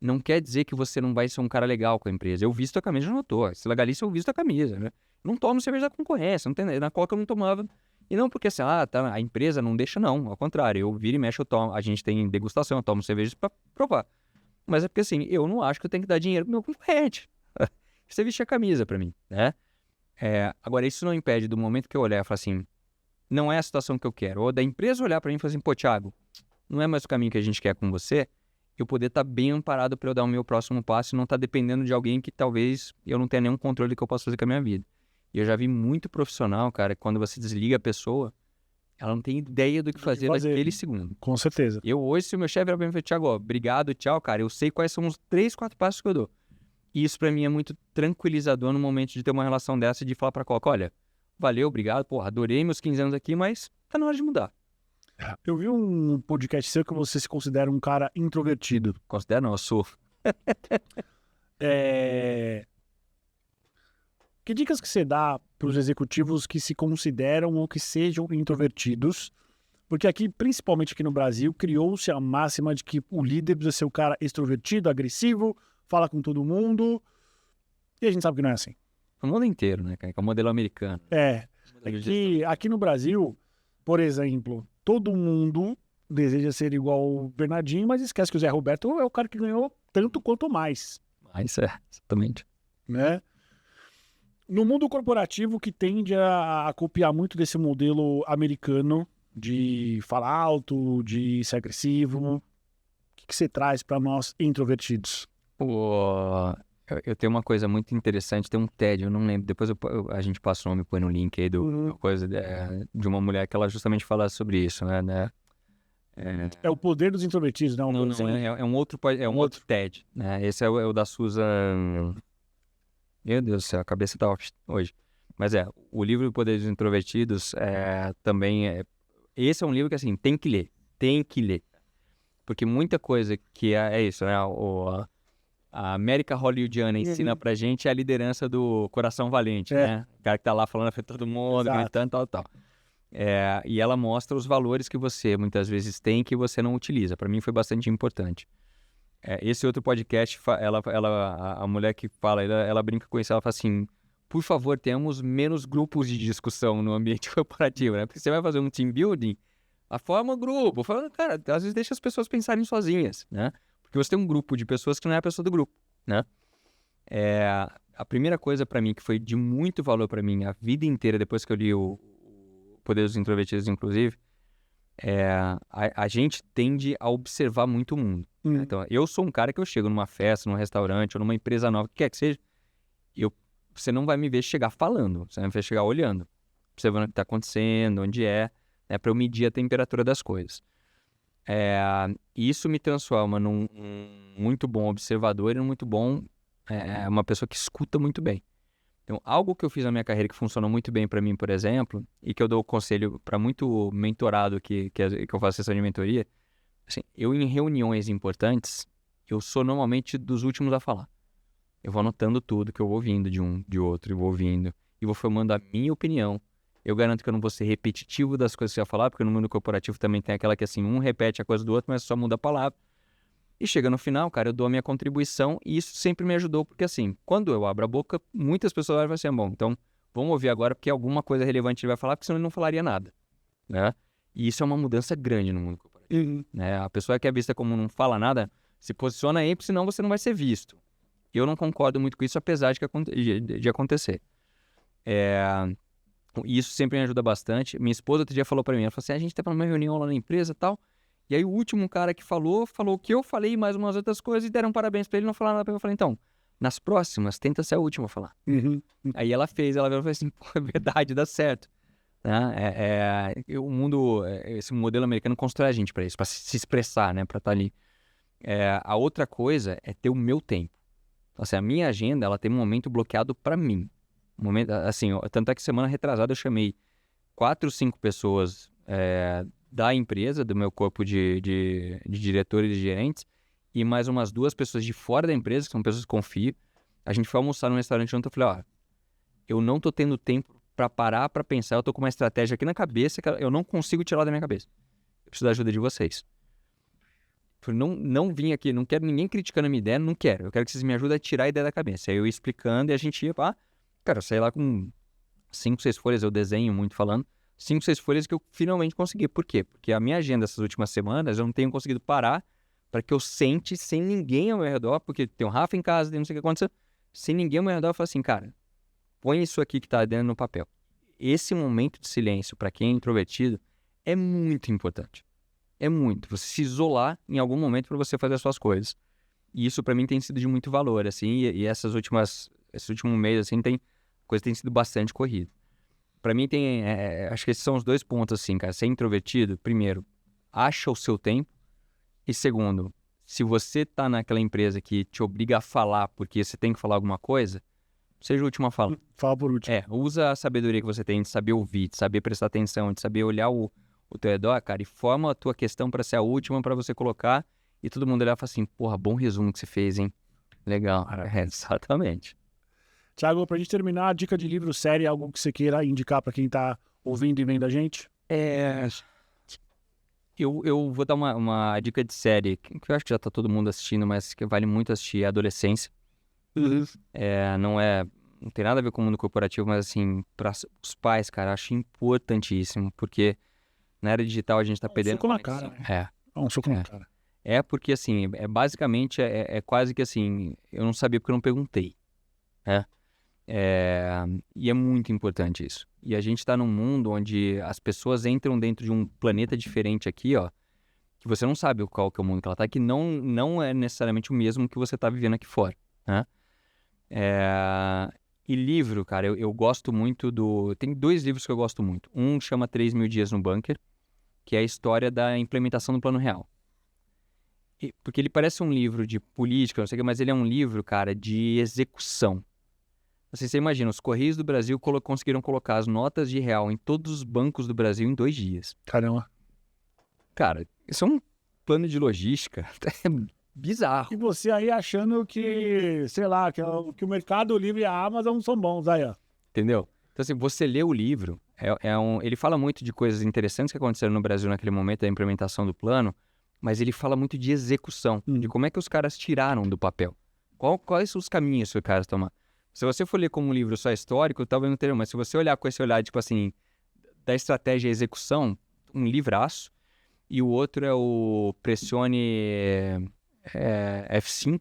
Não quer dizer que você não vai ser um cara legal com a empresa. Eu visto a camisa, já não tô. Se Legalícia, eu visto a camisa, né? Não tomo cerveja da concorrência, não tem, na Coca eu não tomava. E não porque assim, a empresa não deixa, não. Ao contrário, eu viro e mexo, eu tomo. A gente tem degustação, eu tomo cerveja para provar. Mas é porque assim, eu não acho que eu tenho que dar dinheiro pro meu concorrente. Você vestir a camisa para mim, né? Agora, isso não impede do momento que eu olhar e falar assim, não é a situação que eu quero. Ou da empresa olhar para mim e falar assim, pô, Thiago, não é mais o caminho que a gente quer com você, eu poder estar bem amparado para eu dar o meu próximo passo e não estar dependendo de alguém que talvez eu não tenha nenhum controle do que eu posso fazer com a minha vida. E eu já vi muito profissional, cara, que quando você desliga a pessoa, ela não tem ideia do que fazer naquele segundo. Com certeza. Eu hoje, se o meu chefe virar pra mim e falar, Thiago, obrigado, tchau, cara, eu sei quais são os 3, 4 passos que eu dou. E isso pra mim é muito tranquilizador no momento de ter uma relação dessa e de falar pra Coca, olha, valeu, obrigado, porra, adorei meus 15 anos aqui, mas tá na hora de mudar. Eu vi um podcast seu que você se considera um cara introvertido. Considero não, eu sou. Que dicas que você dá para os executivos que se consideram ou que sejam introvertidos? Porque aqui, principalmente aqui no Brasil, criou-se a máxima de que o líder precisa ser o cara extrovertido, agressivo, fala com todo mundo. E a gente sabe que não é assim. O mundo inteiro, né, cara? Que é o modelo americano. Aqui no Brasil, por exemplo, todo mundo deseja ser igual o Bernardinho, mas esquece que o Zé Roberto é o cara que ganhou tanto quanto mais. Isso exatamente. Né? No mundo corporativo, que tende a copiar muito desse modelo americano de falar alto, de ser agressivo, o que você traz para nós introvertidos? Eu tenho uma coisa muito interessante, tem um TED, eu não lembro, depois a gente passa o nome e põe no link aí coisa de uma mulher que ela justamente fala sobre isso, né? É o poder dos introvertidos, não? Não, é um outro TED, né? Esse é o da Susan... Meu Deus do céu, a cabeça tá off hoje. Mas o livro do Poder dos Introvertidos também esse é um livro que, assim, tem que ler. Porque muita coisa que é isso, né? A América hollywoodiana ensina pra gente a liderança do coração valente, né? O cara que tá lá falando pra todo mundo, gritando, tal. E ela mostra os valores que você muitas vezes tem que você não utiliza. Pra mim foi bastante importante. Esse outro podcast, a mulher que fala, ela brinca com isso, ela fala assim, por favor, tenhamos menos grupos de discussão no ambiente corporativo, né? Porque você vai fazer um team building, forma um grupo, cara, às vezes deixa as pessoas pensarem sozinhas, né? Porque você tem um grupo de pessoas que não é a pessoa do grupo, né? A primeira coisa pra mim, que foi de muito valor pra mim a vida inteira, depois que eu li o Poder dos Introvertidos, inclusive, a gente tende a observar muito o mundo. Então, eu sou um cara que eu chego numa festa, num restaurante ou numa empresa nova, o que quer que seja, você não vai me ver chegar falando, você vai me ver chegar olhando, observando o que está acontecendo, onde né, para eu medir a temperatura das coisas. Isso me transforma num muito bom observador e num muito bom, uma pessoa que escuta muito bem. Então, algo que eu fiz na minha carreira que funcionou muito bem para mim, por exemplo, e que eu dou conselho para muito mentorado que eu faço sessão de mentoria, assim, eu em reuniões importantes, eu sou normalmente dos últimos a falar. Eu vou anotando tudo que eu vou ouvindo de um, de outro, eu vou ouvindo, e vou formando a minha opinião. Eu garanto que eu não vou ser repetitivo das coisas que eu ia falar, porque no mundo corporativo também tem aquela que assim, um repete a coisa do outro, mas só muda a palavra. E chega no final, cara, eu dou a minha contribuição e isso sempre me ajudou, porque assim, quando eu abro a boca, muitas pessoas vão assim, bom, então vamos ouvir agora porque alguma coisa relevante ele vai falar, porque senão ele não falaria nada, né? E isso é uma mudança grande no mundo corporativo, né? A pessoa que é vista como não fala nada, se posiciona aí, porque senão você não vai ser visto. Eu não concordo muito com isso, apesar de acontecer. Isso sempre me ajuda bastante. Minha esposa outro dia falou pra mim, ela falou assim, a gente tava numa reunião lá na empresa e tal, e aí o último cara que falou o que eu falei, mais umas outras coisas, e deram parabéns pra ele, não falaram nada pra mim. Eu falei, então, nas próximas, tenta ser a última a falar. Aí ela fez, ela falou assim, pô, é verdade, dá certo. Né? O mundo, esse modelo americano constrói a gente pra isso, pra se expressar, né, pra estar ali. A outra coisa é ter o meu tempo. Assim, a minha agenda, ela tem um momento bloqueado pra mim. Assim, tanto é que semana retrasada eu chamei 4, 5 pessoas da empresa, do meu corpo de diretores e gerentes, e mais umas 2 pessoas de fora da empresa, que são pessoas que confio. A gente foi almoçar num restaurante junto, eu falei, ó, eu não tô tendo tempo pra parar pra pensar, eu tô com uma estratégia aqui na cabeça que eu não consigo tirar da minha cabeça. Eu preciso da ajuda de vocês. Eu falei, não vim aqui, não quero ninguém criticando a minha ideia, não quero. Eu quero que vocês me ajudem a tirar a ideia da cabeça. Aí eu ia explicando e a gente ia, cara, eu saí lá com 5, 6 folhas, eu desenho muito falando, 5, 6 folhas que eu finalmente consegui. Por quê? Porque a minha agenda essas últimas semanas, eu não tenho conseguido parar para que eu sente sem ninguém ao meu redor, porque tem o Rafa em casa, tem não sei o que aconteceu, sem ninguém ao meu redor, eu falo assim, cara, põe isso aqui que tá dentro no papel. Esse momento de silêncio, para quem é introvertido, é muito importante. É muito. Você se isolar em algum momento para você fazer as suas coisas. E isso para mim tem sido de muito valor, assim, e esse último mês, assim, a coisa tem sido bastante corrida. Para mim acho que esses são os 2 pontos, assim, cara. Ser introvertido, primeiro, acha o seu tempo. E segundo, se você tá naquela empresa que te obriga a falar porque você tem que falar alguma coisa, seja o último a falar. Fala por último. Usa a sabedoria que você tem de saber ouvir, de saber prestar atenção, de saber olhar o teu redor, cara, e forma a tua questão para ser a última para você colocar e todo mundo olhar e falar assim, porra, bom resumo que você fez, hein? Legal. Exatamente. Thiago, pra gente terminar, a dica de livro, série, algo que você queira indicar pra quem tá ouvindo e vendo a gente? Eu vou dar uma dica de série que eu acho que já tá todo mundo assistindo, mas que vale muito assistir, é Adolescência. Não tem nada a ver com o mundo corporativo, mas assim, para os pais, cara, acho importantíssimo, porque na era digital a gente tá perdendo... soco na cara, né? Um soco na cara. Porque assim, basicamente, quase que assim, eu não sabia porque eu não perguntei, né? E é muito importante isso. E a gente tá num mundo onde as pessoas entram dentro de um planeta diferente aqui, ó, que você não sabe qual que é o mundo que ela tá, que não é necessariamente o mesmo que você tá vivendo aqui fora, né? E livro, cara, eu gosto muito tem 2 livros que eu gosto muito. Um chama 3.000 Dias no Bunker, que é a história da implementação do Plano Real. Porque ele parece um livro de política, não sei o que, mas ele é um livro, cara, de execução. Assim, você imagina, os Correios do Brasil conseguiram colocar as notas de real em todos os bancos do Brasil em 2 dias. Caramba. Cara, isso é um plano de logística. É bizarro. E você aí achando que, sei lá, que o Mercado Livre e a Amazon são bons, aí, ó. Entendeu? Então, assim, você lê o livro, ele fala muito de coisas interessantes que aconteceram no Brasil naquele momento da implementação do plano, mas ele fala muito de execução, de como é que os caras tiraram do papel. Quais são os caminhos que os caras tomaram. Se você for ler como um livro só histórico, talvez não tenha, mas se você olhar com esse olhar, tipo assim, da estratégia e execução, um livraço, e o outro é o Pressione F5,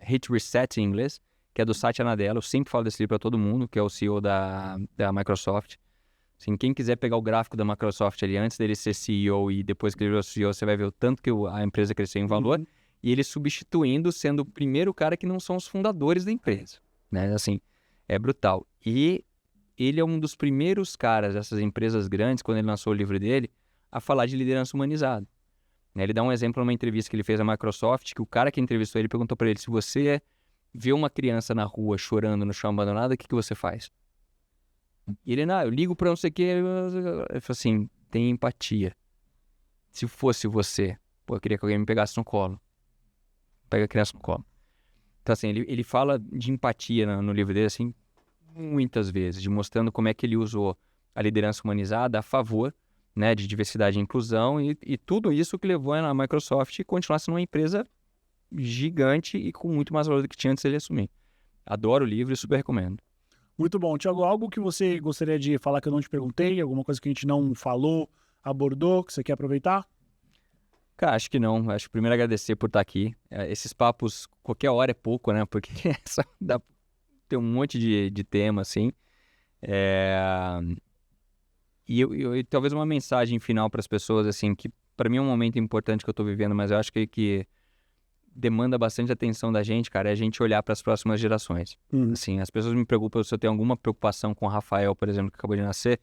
Hit Reset em inglês, que é do Satya Nadella. Eu sempre falo desse livro para todo mundo, que é o CEO da Microsoft. Assim, quem quiser pegar o gráfico da Microsoft ali antes dele ser CEO e depois que ele virou CEO, você vai ver o tanto que a empresa cresceu em valor. E ele substituindo, sendo o primeiro cara que não são os fundadores da empresa. Né? Assim, é brutal. E ele é um dos primeiros caras dessas empresas grandes, quando ele lançou o livro dele, a falar de liderança humanizada. Ele dá um exemplo numa entrevista que ele fez à Microsoft, que o cara que entrevistou ele perguntou para ele, se você vê uma criança na rua chorando no chão abandonado, o que você faz? E ele, eu ligo pra não sei o que. Ele falou assim, tem empatia. Se fosse você, eu queria que alguém me pegasse no colo. Pega a criança no colo. Então, assim, ele fala de empatia no livro dele, assim, muitas vezes, de mostrando como é que ele usou a liderança humanizada a favor, né, de diversidade e inclusão e tudo isso que levou a Microsoft a continuar sendo uma empresa gigante e com muito mais valor do que tinha antes dele assumir. Adoro o livro e super recomendo. Muito bom. Thiago, algo que você gostaria de falar que eu não te perguntei? Alguma coisa que a gente não falou, abordou, que você quer aproveitar? Cara, acho que não. Acho que primeiro agradecer por estar aqui. Esses papos, qualquer hora é pouco, né? Porque dá ter um monte de tema, assim. E talvez uma mensagem final para as pessoas, assim, que para mim é um momento importante que eu estou vivendo, mas eu acho que demanda bastante atenção da gente, cara, é a gente olhar para as próximas gerações. Assim, as pessoas me perguntam se eu tenho alguma preocupação com o Rafael, por exemplo, que acabou de nascer.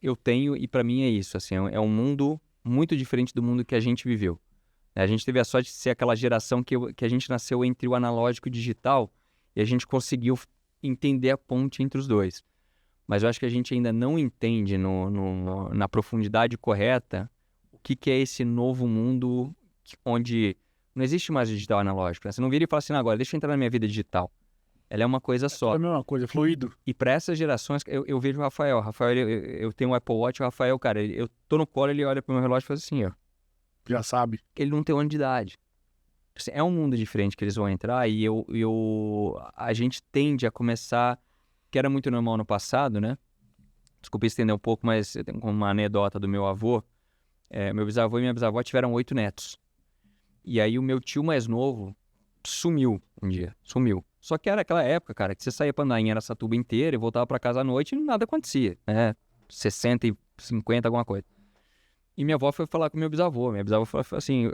Eu tenho, e para mim é isso, assim, é um mundo muito diferente do mundo que a gente viveu. A gente teve a sorte de ser aquela geração que a gente nasceu entre o analógico e o digital, e a gente conseguiu entender a ponte entre os dois. Mas eu acho que a gente ainda não entende na profundidade correta o que é esse novo mundo onde não existe mais digital analógico. Né? Você não vira e fala assim, agora deixa eu entrar na minha vida digital. Ela é uma coisa só. É a mesma coisa, fluido. E para essas gerações, eu vejo o Rafael. Eu tenho o Apple Watch, o Rafael, cara, eu tô no colo, ele olha pro meu relógio e faz assim, ó. Já sabe. Ele não tem ano de idade. Assim, é um mundo diferente que eles vão entrar e a gente tende a começar, que era muito normal no passado, né? Desculpa estender um pouco, mas eu tenho uma anedota do meu avô. Meu bisavô e minha bisavó tiveram 8 netos. E aí o meu tio mais novo sumiu um dia, sumiu. Só que era aquela época, cara, que você saía pra andar em Araçatuba inteira e voltava pra casa à noite e nada acontecia, né? 60 e 50, alguma coisa. E minha avó foi falar com meu bisavô. Minha bisavó falou assim,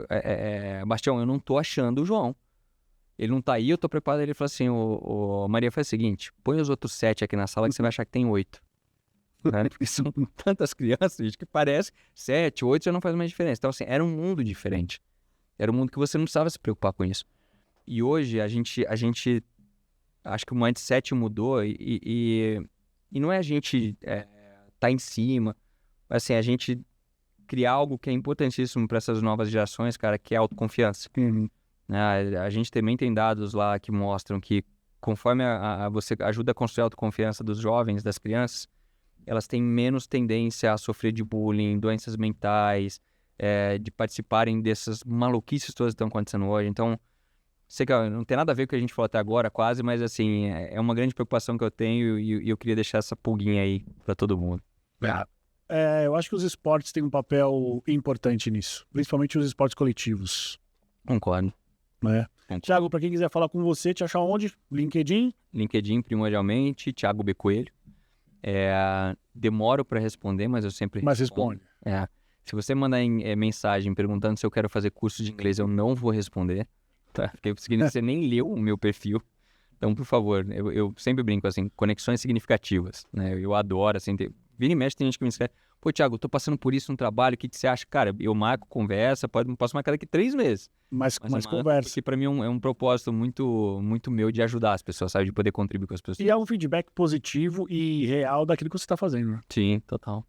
Bastião, eu não tô achando o João. Ele não tá aí, eu tô preparado. Ele falou assim, Maria, faz o seguinte, põe os outros 7 aqui na sala que você vai achar que tem 8. Né? Porque são tantas crianças, gente, que parece 7, 8 já não faz mais diferença. Então, assim, era um mundo diferente. Era um mundo que você não precisava se preocupar com isso. E hoje a gente acho que o mindset mudou e não é a gente tá em cima, mas assim, a gente criar algo que é importantíssimo para essas novas gerações, cara, que é a autoconfiança. A gente também tem dados lá que mostram que conforme você ajuda a construir a autoconfiança dos jovens, das crianças, elas têm menos tendência a sofrer de bullying, doenças mentais, de participarem dessas maluquices todas que estão acontecendo hoje. Então, sei que não tem nada a ver com o que a gente falou até agora, quase, mas assim, é uma grande preocupação que eu tenho e eu queria deixar essa pulguinha aí para todo mundo. Eu acho que os esportes têm um papel importante nisso, principalmente os esportes coletivos. Concordo. Né? Thiago, para quem quiser falar com você, te achar onde? LinkedIn? LinkedIn, primordialmente, Thiago B. Coelho. Demoro para responder, mas eu sempre respondo. Mas responde. Se você mandar mensagem perguntando se eu quero fazer curso de inglês, eu não vou responder. Tá? Porque você nem leu o meu perfil. Então, por favor, eu sempre brinco assim, conexões significativas. Né? Eu adoro, assim, vira e mexe, tem gente que me escreve, pô, Thiago, eu tô passando por isso no trabalho, o que você acha? Cara, eu marco conversa, posso marcar daqui 3 meses. Mas conversa. Porque pra mim é um propósito muito, muito meu de ajudar as pessoas, sabe? De poder contribuir com as pessoas. E é um feedback positivo e real daquilo que você tá fazendo, né? Sim, total.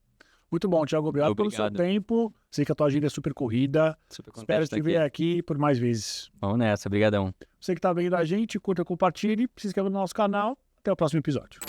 Muito bom, Thiago. Obrigado pelo seu tempo. Sei que a tua agenda é super corrida. Espero te ver aqui por mais vezes. Vamos nessa, brigadão. Você que tá vendo a gente, curta, compartilhe, se inscreva no nosso canal. Até o próximo episódio.